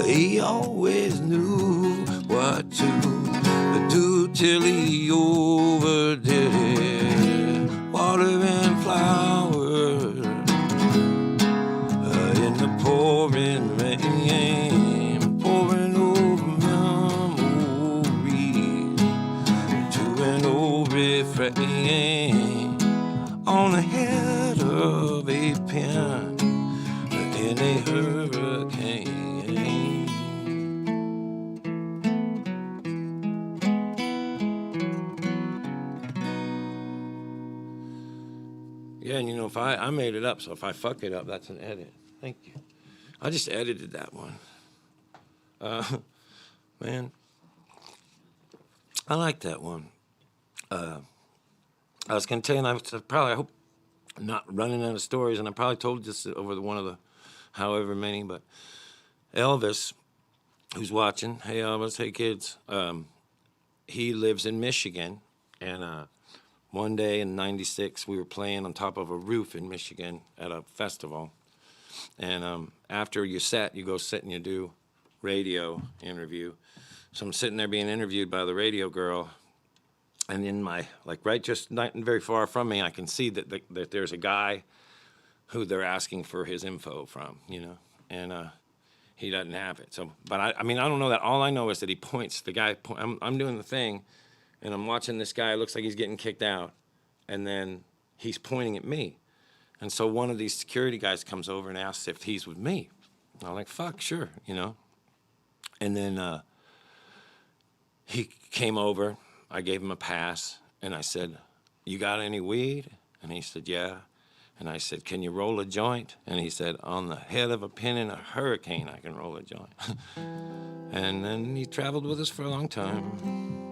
He always knew what to do till he overdid it. Water and flowers in the pouring rain, pouring over memories to an old refrain on the head of a pen in a hurricane. Yeah, and you know, if I made it up, so if I fuck it up, that's an edit. Thank you. I just edited that one. Man, I like that one. I was gonna tell you, and I hope I'm not running out of stories, and I probably told this over one of the however many, but Elvis, who's watching, hey Elvis, hey kids, he lives in Michigan, and one day in '96, we were playing on top of a roof in Michigan at a festival. And after you set, you go sit and you do radio interview. So I'm sitting there being interviewed by the radio girl. And in my, right just not very far from me, I can see that there's a guy who they're asking for his info from, you know. And he doesn't have it. So, but I don't know that. All I know is that he points, the guy, I'm doing the thing. And I'm watching this guy, looks like he's getting kicked out, and then he's pointing at me. And so one of these security guys comes over and asks if he's with me. And I'm like, fuck, sure, you know. And then he came over, I gave him a pass, and I said, you got any weed? And he said, yeah. And I said, can you roll a joint? And he said, on the head of a pin in a hurricane, I can roll a joint. And then he traveled with us for a long time.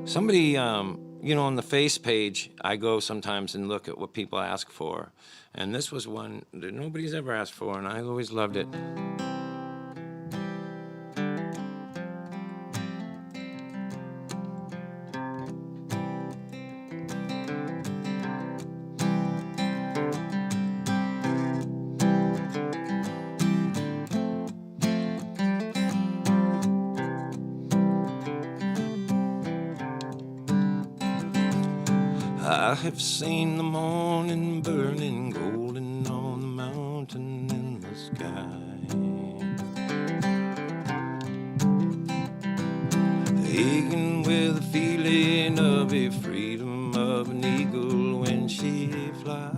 Somebody, you know, on the face page, I go sometimes and look at what people ask for. And this was one that nobody's ever asked for, and I always loved it. I have seen the morning burning golden on the mountain in the sky. Aching with the feeling of a freedom of an eagle when she flies.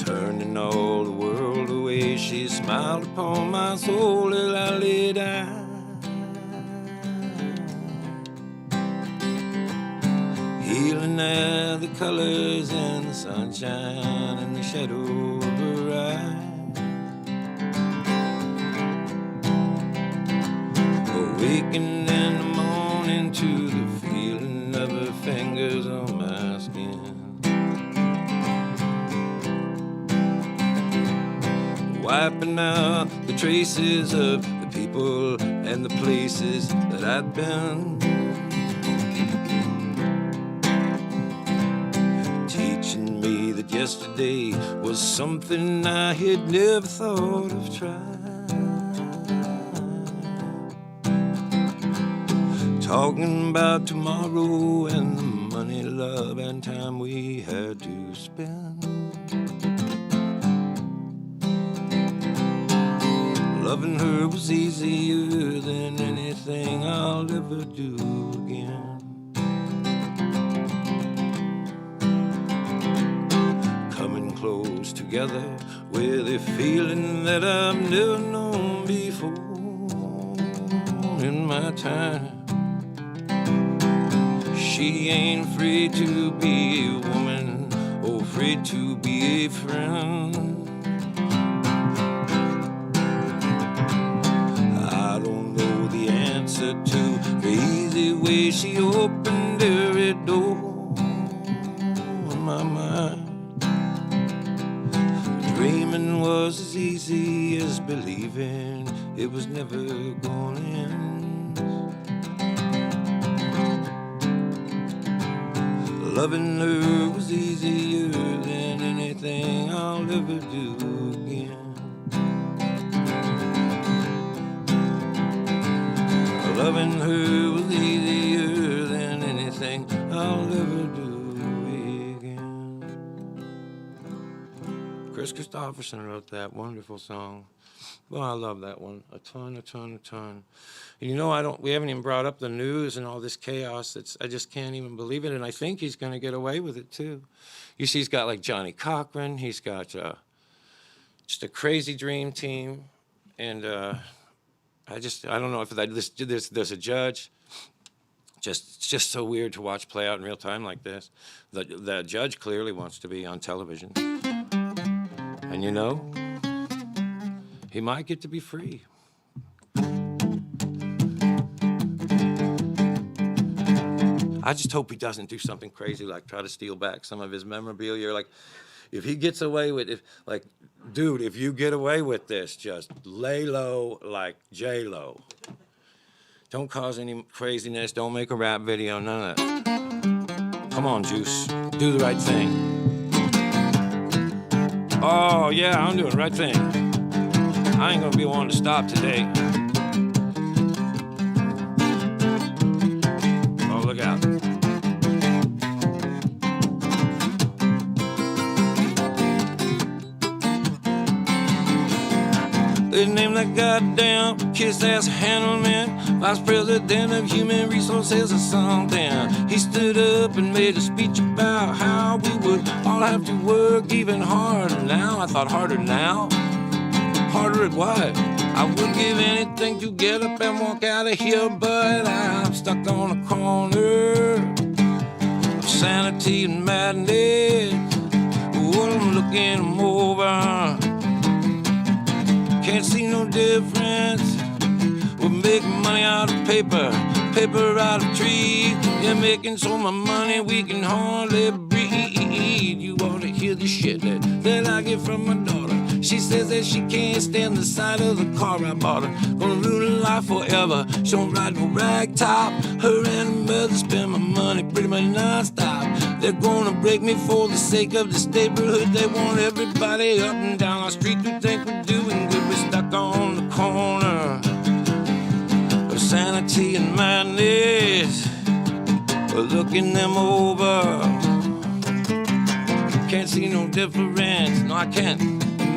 Turning all the world away, she smiled upon my soul as I lay down. Healing at the colors and the sunshine and the shadow of her eyes. Awakening in the morning to the feeling of her fingers on my skin. Wiping out the traces of the people and the places that I'd been. Teaching me that yesterday was something I had never thought of trying. Talking about tomorrow and the money, love, and time we had to spend. Loving her was easier than anything I'll ever do again. Coming close together with a feeling that I've never known before in my time. She ain't afraid to be a woman or afraid to be a friend. I don't know the answer to the easy way she opened every door in my mind. Dreaming was as easy as believing it was never gonna end. Loving her was easier than anything I'll ever do again. Loving her was easier than anything I'll ever do again. Chris Christopherson wrote that wonderful song. Well, I love that one a ton. And you know, we haven't even brought up the news and all this chaos. I just can't even believe it. And I think he's going to get away with it too. You see, he's got like Johnny Cochran. He's got just a crazy dream team. And I don't know if there's a judge. It's just so weird to watch play out in real time like this. The judge clearly wants to be on television. And you know, he might get to be free. I just hope he doesn't do something crazy like try to steal back some of his memorabilia. Like, if he gets away with it, like, dude, if you get away with this, just lay low like J-Lo. Don't cause any craziness. Don't make a rap video. None of that. Come on, Juice. Do the right thing. Oh, yeah, I'm doing the right thing. I ain't gonna be one to stop today. Oh, look out. They named that goddamn kiss-ass Handelman vice president of human resources or something. He stood up and made a speech about how we would all have to work even harder now. I thought, harder now? Harder at what? I would give anything to get up and walk out of here, but I'm stuck on a corner of sanity and madness. Well, I'm looking 'em over. Can't see no difference. We're making money out of paper out of trees. Yeah, making so much money we can hardly breathe. You ought to hear the shit that I get from my daughter. She says that she can't stand the sight of the car I bought her. Gonna ruin her life forever. She don't ride no rag top. Her and her mother spend my money pretty much non-stop. They're gonna break me for the sake of this neighborhood. They want everybody up and down our street to think we're doing good. We're stuck on the corner of sanity and madness. Looking them over, can't see no difference. No, I can't.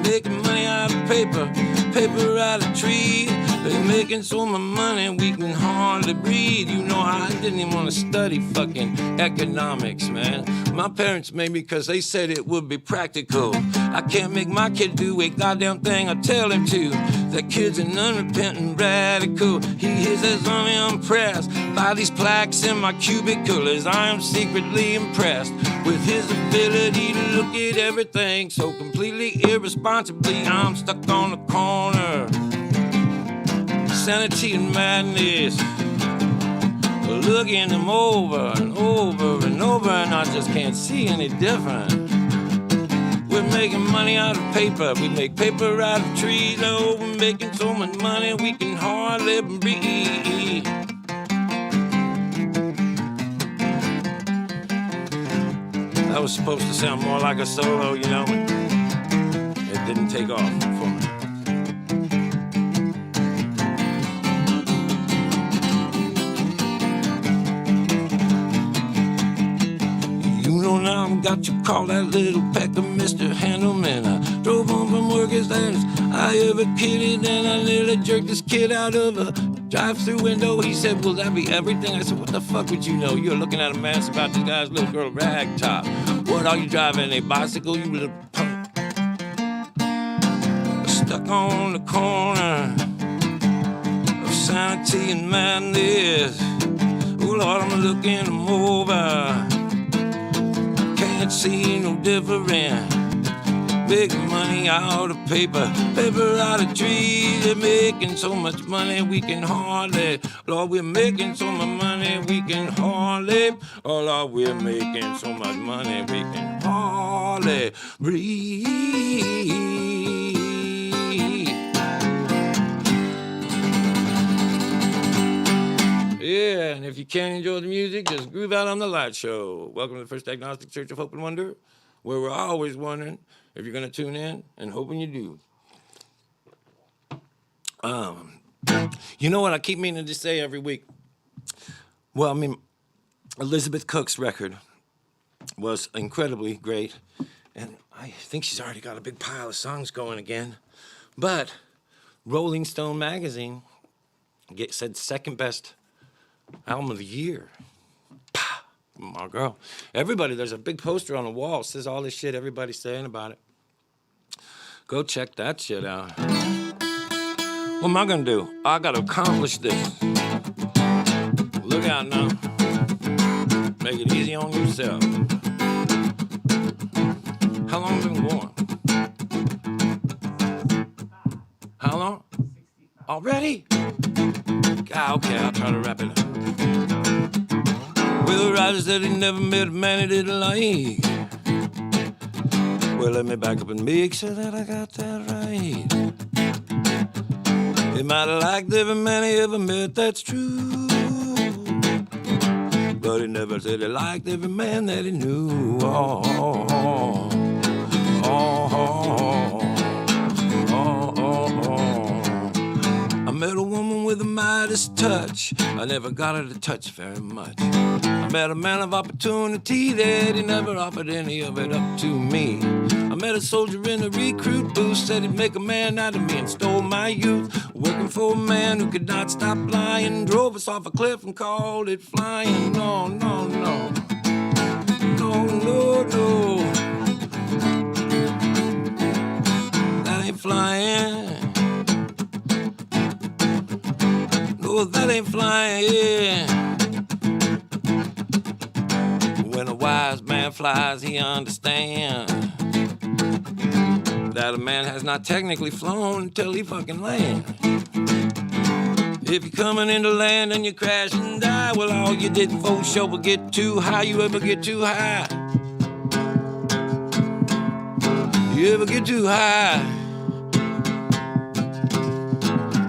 Making money out of paper, paper out of trees. They're making so much money we can hardly breathe. You know, I didn't even want to study fucking economics, man. My parents made me because they said it would be practical. I can't make my kid do a goddamn thing I tell him to. That kid's an unrepentant radical. He is as unimpressed by these plaques in my cubicle as I am secretly impressed with his ability to look at everything so completely irresponsibly. I'm stuck on the corner. Sanity and madness, looking them over and over and over, and I just can't see any different. We're making money out of paper, we make paper out of trees. Oh, we're making so much money we can hardly breathe. That was supposed to sound more like a solo, you know, but it didn't take off for me. Got you call that little pecker Mr. Handelman. I drove home from work as last as I ever kidded, and I nearly jerked this kid out of a drive-through window. He said, will that be everything? I said, what the fuck would you know? You're looking at a mess about this guy's little girl rag top. What are you driving, a bicycle, you little punk? Stuck on the corner of sanity and madness. Oh Lord, I'm looking them over. Can't see no difference. Making money out of paper, paper out of trees. They're making so much money we can hardly. Lord, we're making so much money we can hardly. Oh Lord, we're making so much money we can hardly breathe. Yeah, and if you can't enjoy the music, just groove out on the light show. Welcome to the First Agnostic Church of Hope and Wonder, where we're always wondering if you're going to tune in, and hoping you do. You know what I keep meaning to say every week? Well, I mean, Elizabeth Cook's record was incredibly great, and I think she's already got a big pile of songs going again. But Rolling Stone magazine said second best album of the year. Pah, my girl. Everybody, there's a big poster on the wall. It says all this shit everybody's saying about it. Go check that shit out. What am I gonna do? I gotta accomplish this. Look out now. Make it easy on yourself. How long have we been going? How long? Already? Okay, I'll try to wrap it up. Well, the writer said he never met a man he didn't like. Well, let me back up and make sure that I got that right. He might have liked every man he ever met, that's true. But he never said he liked every man that he knew. Oh, oh, oh, oh, oh, oh, oh, oh. I met a woman with a Midas touch. I never got her to touch very much. I met a man of opportunity that he never offered any of it up to me. I met a soldier in a recruit booth, said he'd make a man out of me and stole my youth. Working for a man who could not stop lying, drove us off a cliff and called it flying. No, no, no. No, no, no. That ain't flying. No, that ain't flying. When a wise man flies, he understands that a man has not technically flown until he fucking lands. If you're coming into land and you crash and die, well, all you did for sure will get too high. You ever get too high? You ever get too high?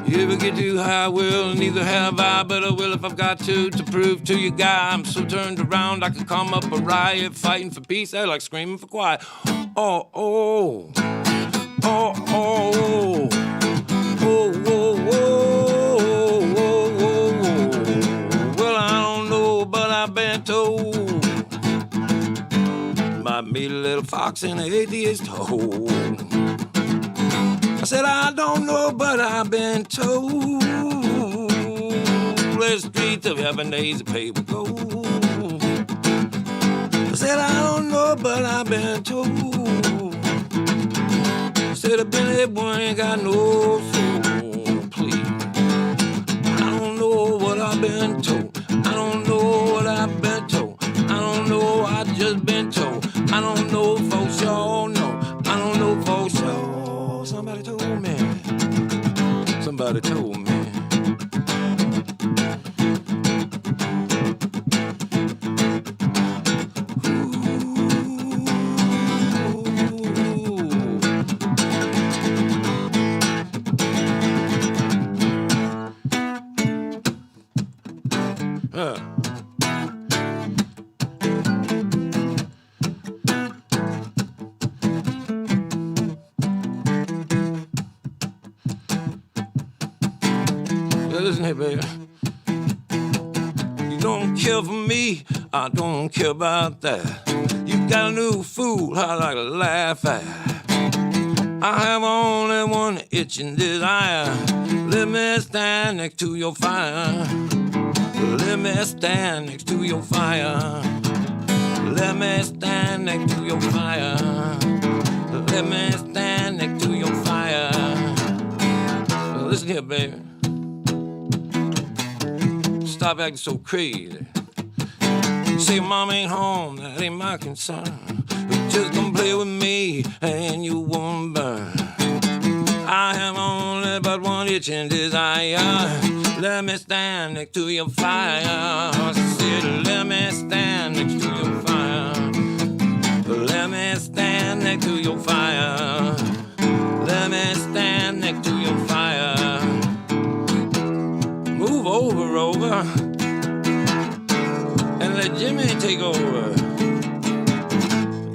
You ever get too high? Well, neither have I, but I will if I've got to prove to you, guy, I'm so turned around I could come up a riot, fighting for peace, I like screaming for quiet. Oh, oh, oh, oh, oh, oh, oh, oh, oh, ox and an atheist told. I said, I don't know, but I've been told the streets of heaven days of paper gold. I said, I don't know, but I've been told. I said, a Billy boy ain't got no soul, please. I don't know what I've been told. I don't know what I've been told. I don't know, I just been told. I don't know for sure, no. I don't know for sure. Somebody told me. Somebody told me. Listen here, baby. You don't care for me, I don't care about that. You got a new fool I like to laugh at. I have only one itching desire. Let me stand next to your fire. Let me stand next to your fire. Let me stand next to your fire. Let me stand next to your fire. Listen here, baby. Stop acting so crazy. You say mom ain't home, that ain't my concern. You just come play with me and you won't burn. I have only but one itching desire. Let me stand next to your fire. I said, let me stand next to your fire. Let me stand next to your fire. Let me stand next to your fire. Move over, Rover, and let Jimmy take over.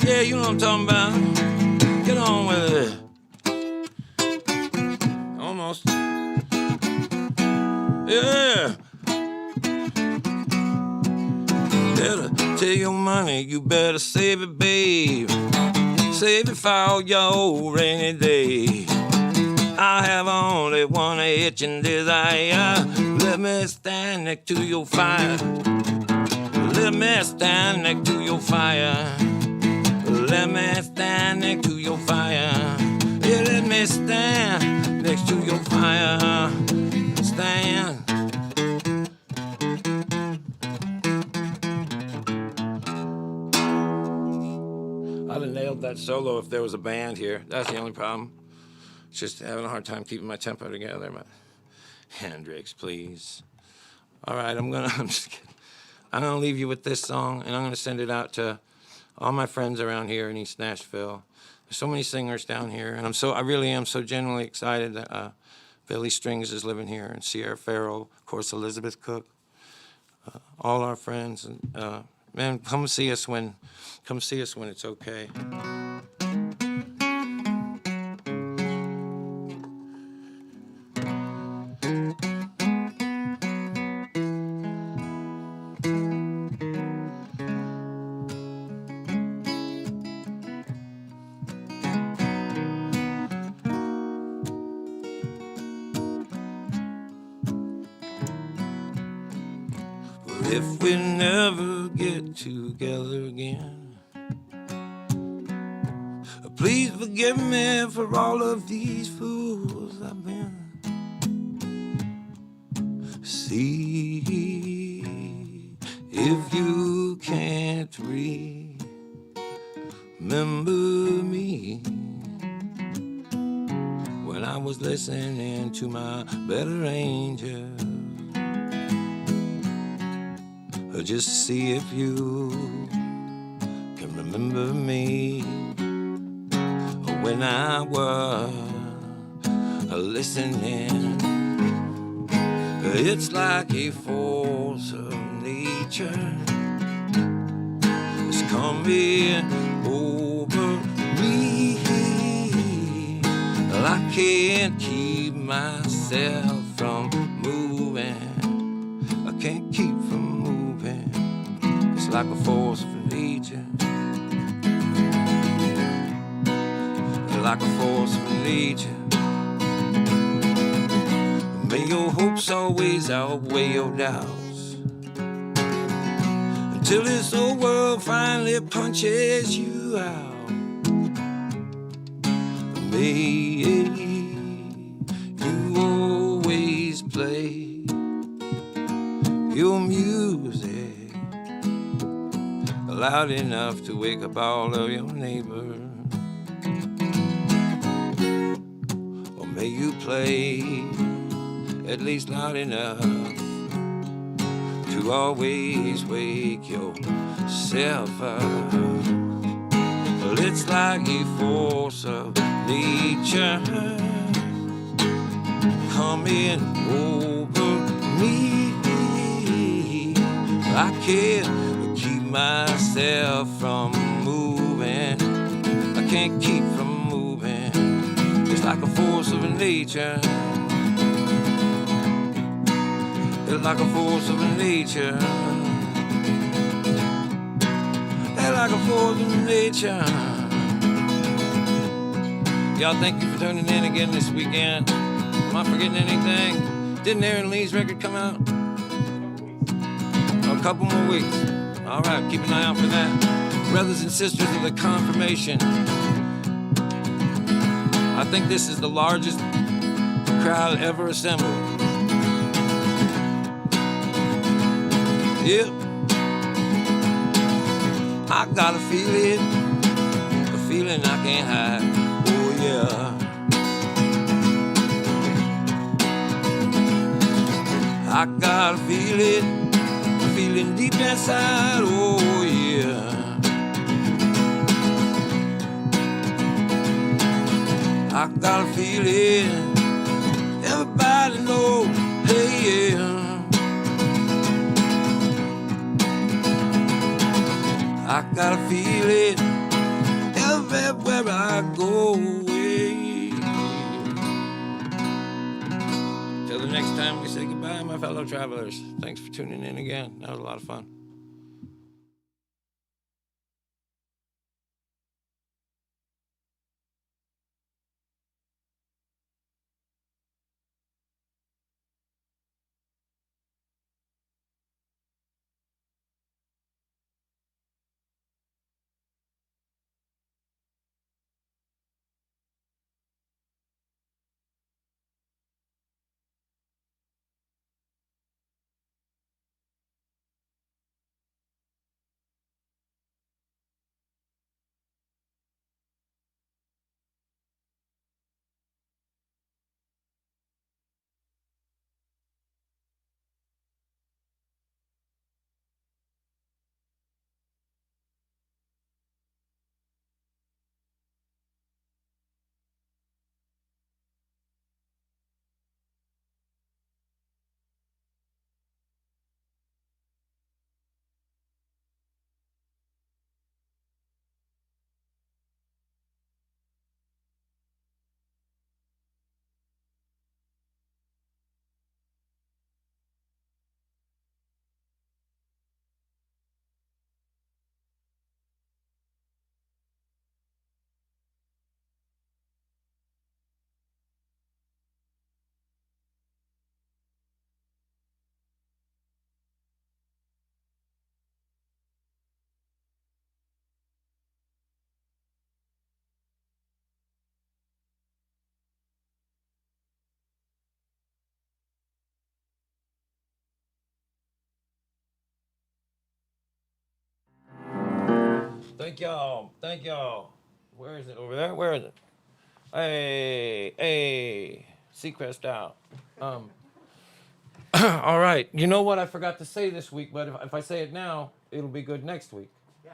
Yeah, you know what I'm talking about. Get on with it. Almost. Yeah. Better take your money, you better save it, babe. Save it for your rainy day. I have only one itching desire. Let me stand next to your fire. Let me stand next to your fire. Let me stand next to your fire. Yeah, let me stand next to your fire. Stand. I'd have nailed that solo if there was a band here. That's the only problem. Just having a hard time keeping my tempo together. But Hendrix, please. All right, I'm just kidding. I'm gonna leave you with this song, and I'm gonna send it out to all my friends around here in East Nashville. There's so many singers down here, and I really am so genuinely excited that Billy Strings is living here, and Sierra Farrell, of course, Elizabeth Cook, all our friends, and man, come see us when it's okay. If we never get together again, please forgive me for all of these fools I've been. See if you can't remember me when I was listening to my better angel. Just see if you can remember me when I was listening. It's like a force of nature is coming over me. I can't keep myself from moving. I can't keep from moving. It's like a force of nature. like a force of nature. May your hopes always outweigh your doubts, until this old world finally punches you out. May you always play your music loud enough to wake up all of your neighbors. Or may you play at least loud enough to always wake yourself up. Well, it's like a force of nature coming over me. I can't keep myself from moving. I can't keep from moving. It's like a force of nature. It's like a force of nature. It's like a force of nature. Y'all, thank you for tuning in again this weekend. Am I forgetting anything? Didn't Aaron Lee's record come out? A couple more weeks. All right, keep an eye out for that. Brothers and sisters of the Confirmation. I think this is the largest crowd ever assembled. Yep. I got a feeling I can't hide. Oh yeah. I got a feeling deep inside. Oh yeah. I got a feeling everybody know. Hey yeah. I got a feeling everywhere I go. Till the next time we say goodbye, my fellow travelers. Thanks for tuning in again. That was a lot of fun. Thank y'all. Thank y'all. Where is it? Over there? Where is it? Hey. Seacrest out. All right. You know what I forgot to say this week, but if I say it now, it'll be good next week. Yeah.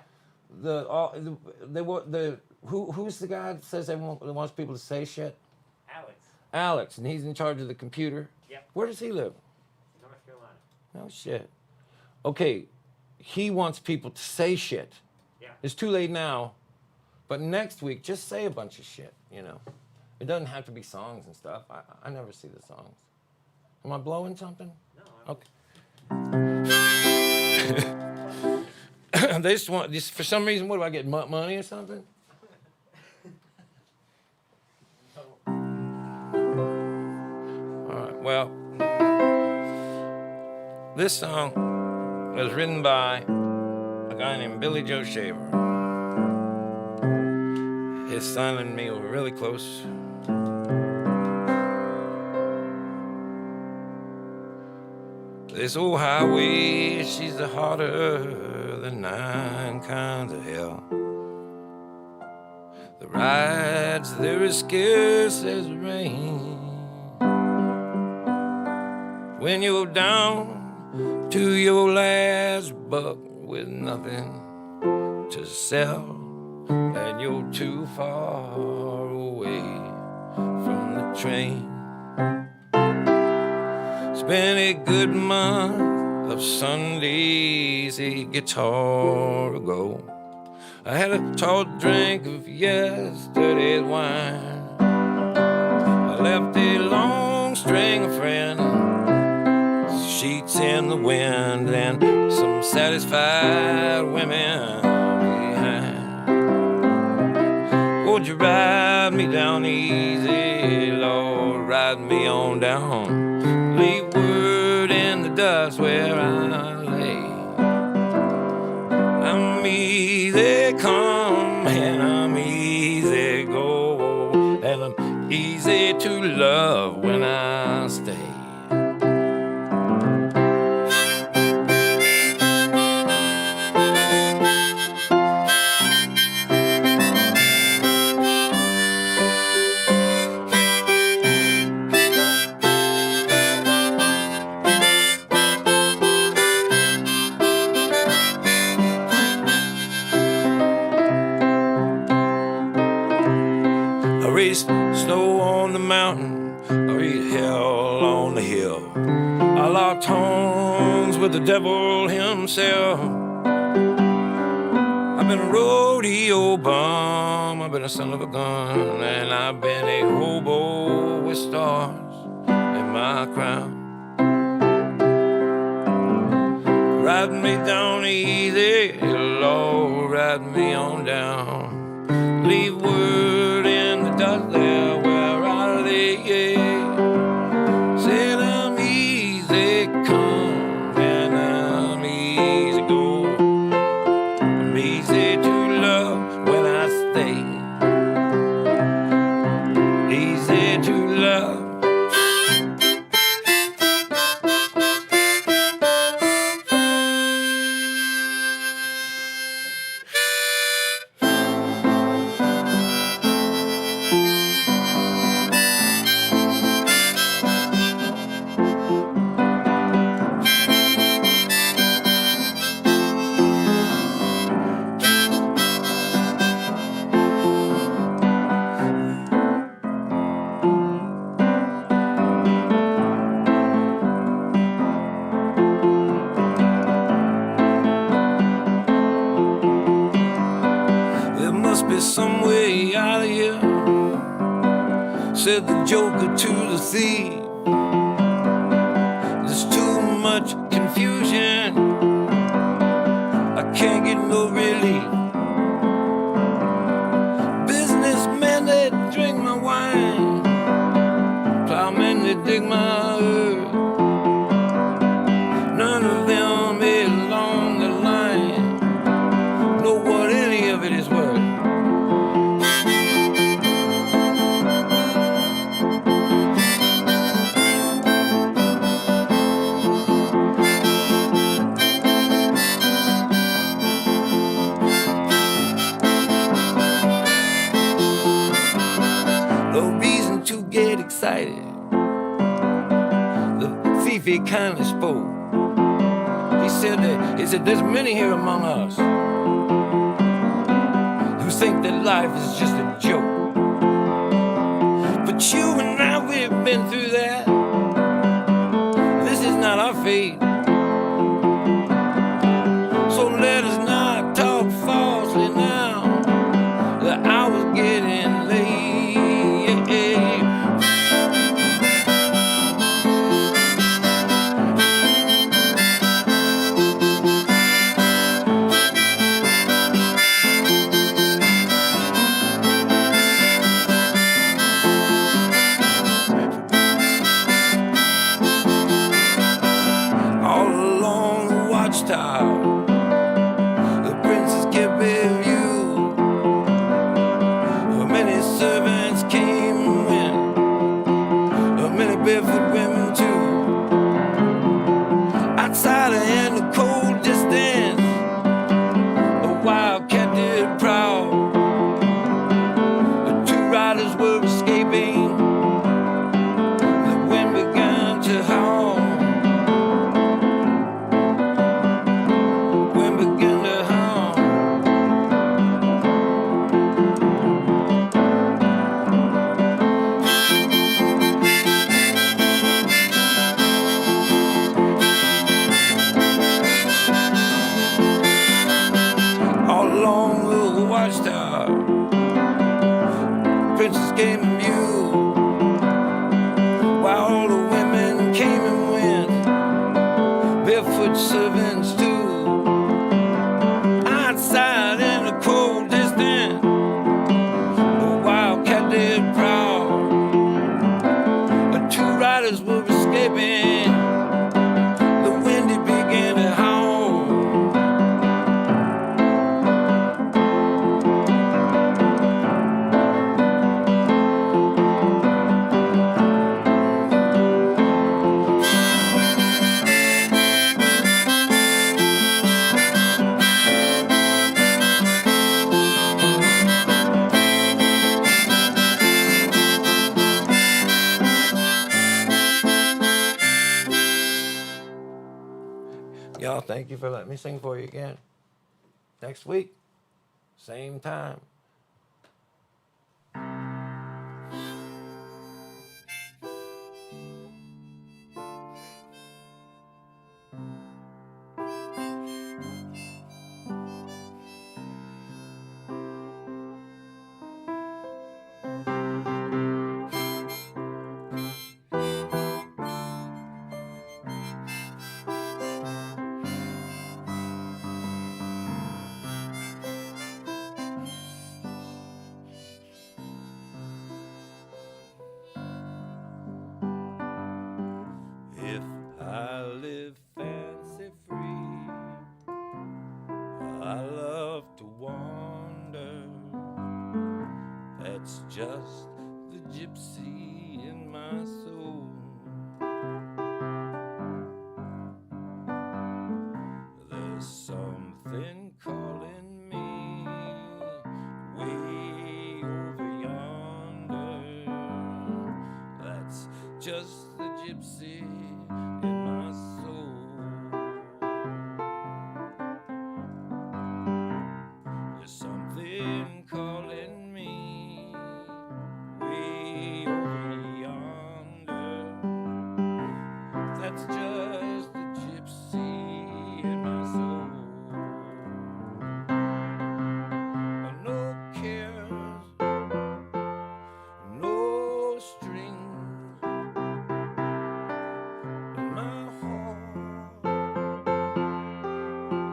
Who's the guy that says everyone wants people to say shit? Alex, and he's in charge of the computer. Yeah. Where does he live? North Carolina. Oh shit. Okay. He wants people to say shit. Yeah. It's too late now, but next week just say a bunch of shit. It doesn't have to be songs and stuff. I never see the songs. Am I blowing something? No. Okay. They just want, for some reason, what do I get, money or something? This song was written by a guy named Billy Joe Shaver. His son and me were really close. This old highway, she's the harder than 9 kinds of hell. The rides, they're as scarce as the rain. When you're down to your last buck with nothing to sell, and you're too far away from the train. It's been a good month of Sundays, a guitar ago. I had a tall drink of yesterday's wine. I left a long string of friends, sheets in the wind, and some satisfied women behind. Would you ride me down easy, Lord, ride me on down. Leave word in the dust where I lay. I'm easy come and I'm easy go, and I'm easy to love when I stay. Snow on the mountain, or eat hell on the hill. I locked horns with the devil himself. I've been a rodeo bum, I've been a son of a gun, and I've been a hobo with stars in my crown. Ride me down easy, Lord, ride me on down. Leave word in the dust there where I lay. Said I'm easy come and I'm easy go. I'm easy to love when I stay. Easy to love. Some way out of here, said the joker to the thief. There's too much confusion, I can't get no relief. Businessmen, they drink my wine, plowmen, they dig my earth. None of them along the line know what any of it is worth. Excited. The thief, he kindly spoke. He said there's many here among us who think that life is just a joke. But you and I, we've been through that. This is not our fate. So let us not talk falsely now. The hour's getting late. servants came and went, many barefoot women too. Outside in the cold distance, a wildcat did prowl. The two riders were escaping. The wind began to howl. Wind began to howl. All along the watchtower, princess came and view, while all the women came and went, barefoot servants too. Outside in the cold distance, a wildcat did prowl. The two riders were escaping. The wind it began to howl. Y'all, thank you for letting me sing for you again. Next week, same time. If I live fancy free, I love to wander. That's just the gypsy in my soul. There's something calling me way over yonder. That's just the gypsy in my soul. There's something calling me way over yonder. That's just the gypsy in my soul. No cares, no strings in my heart,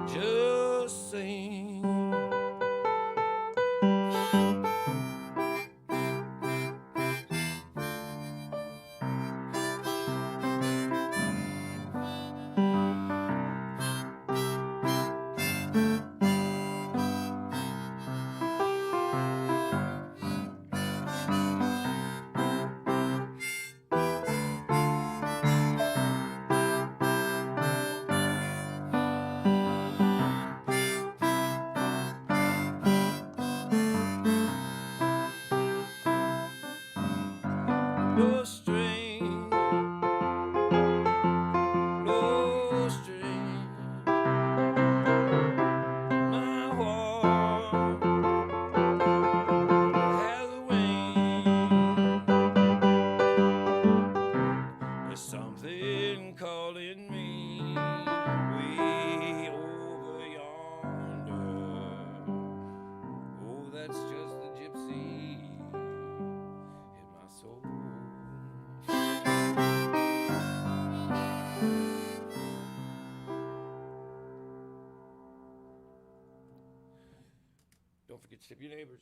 just sing. No string, no string. My heart has a wing. There's something calling me way over yonder. Oh, that's just the gypsy in my soul. Don't forget to tip your neighbors.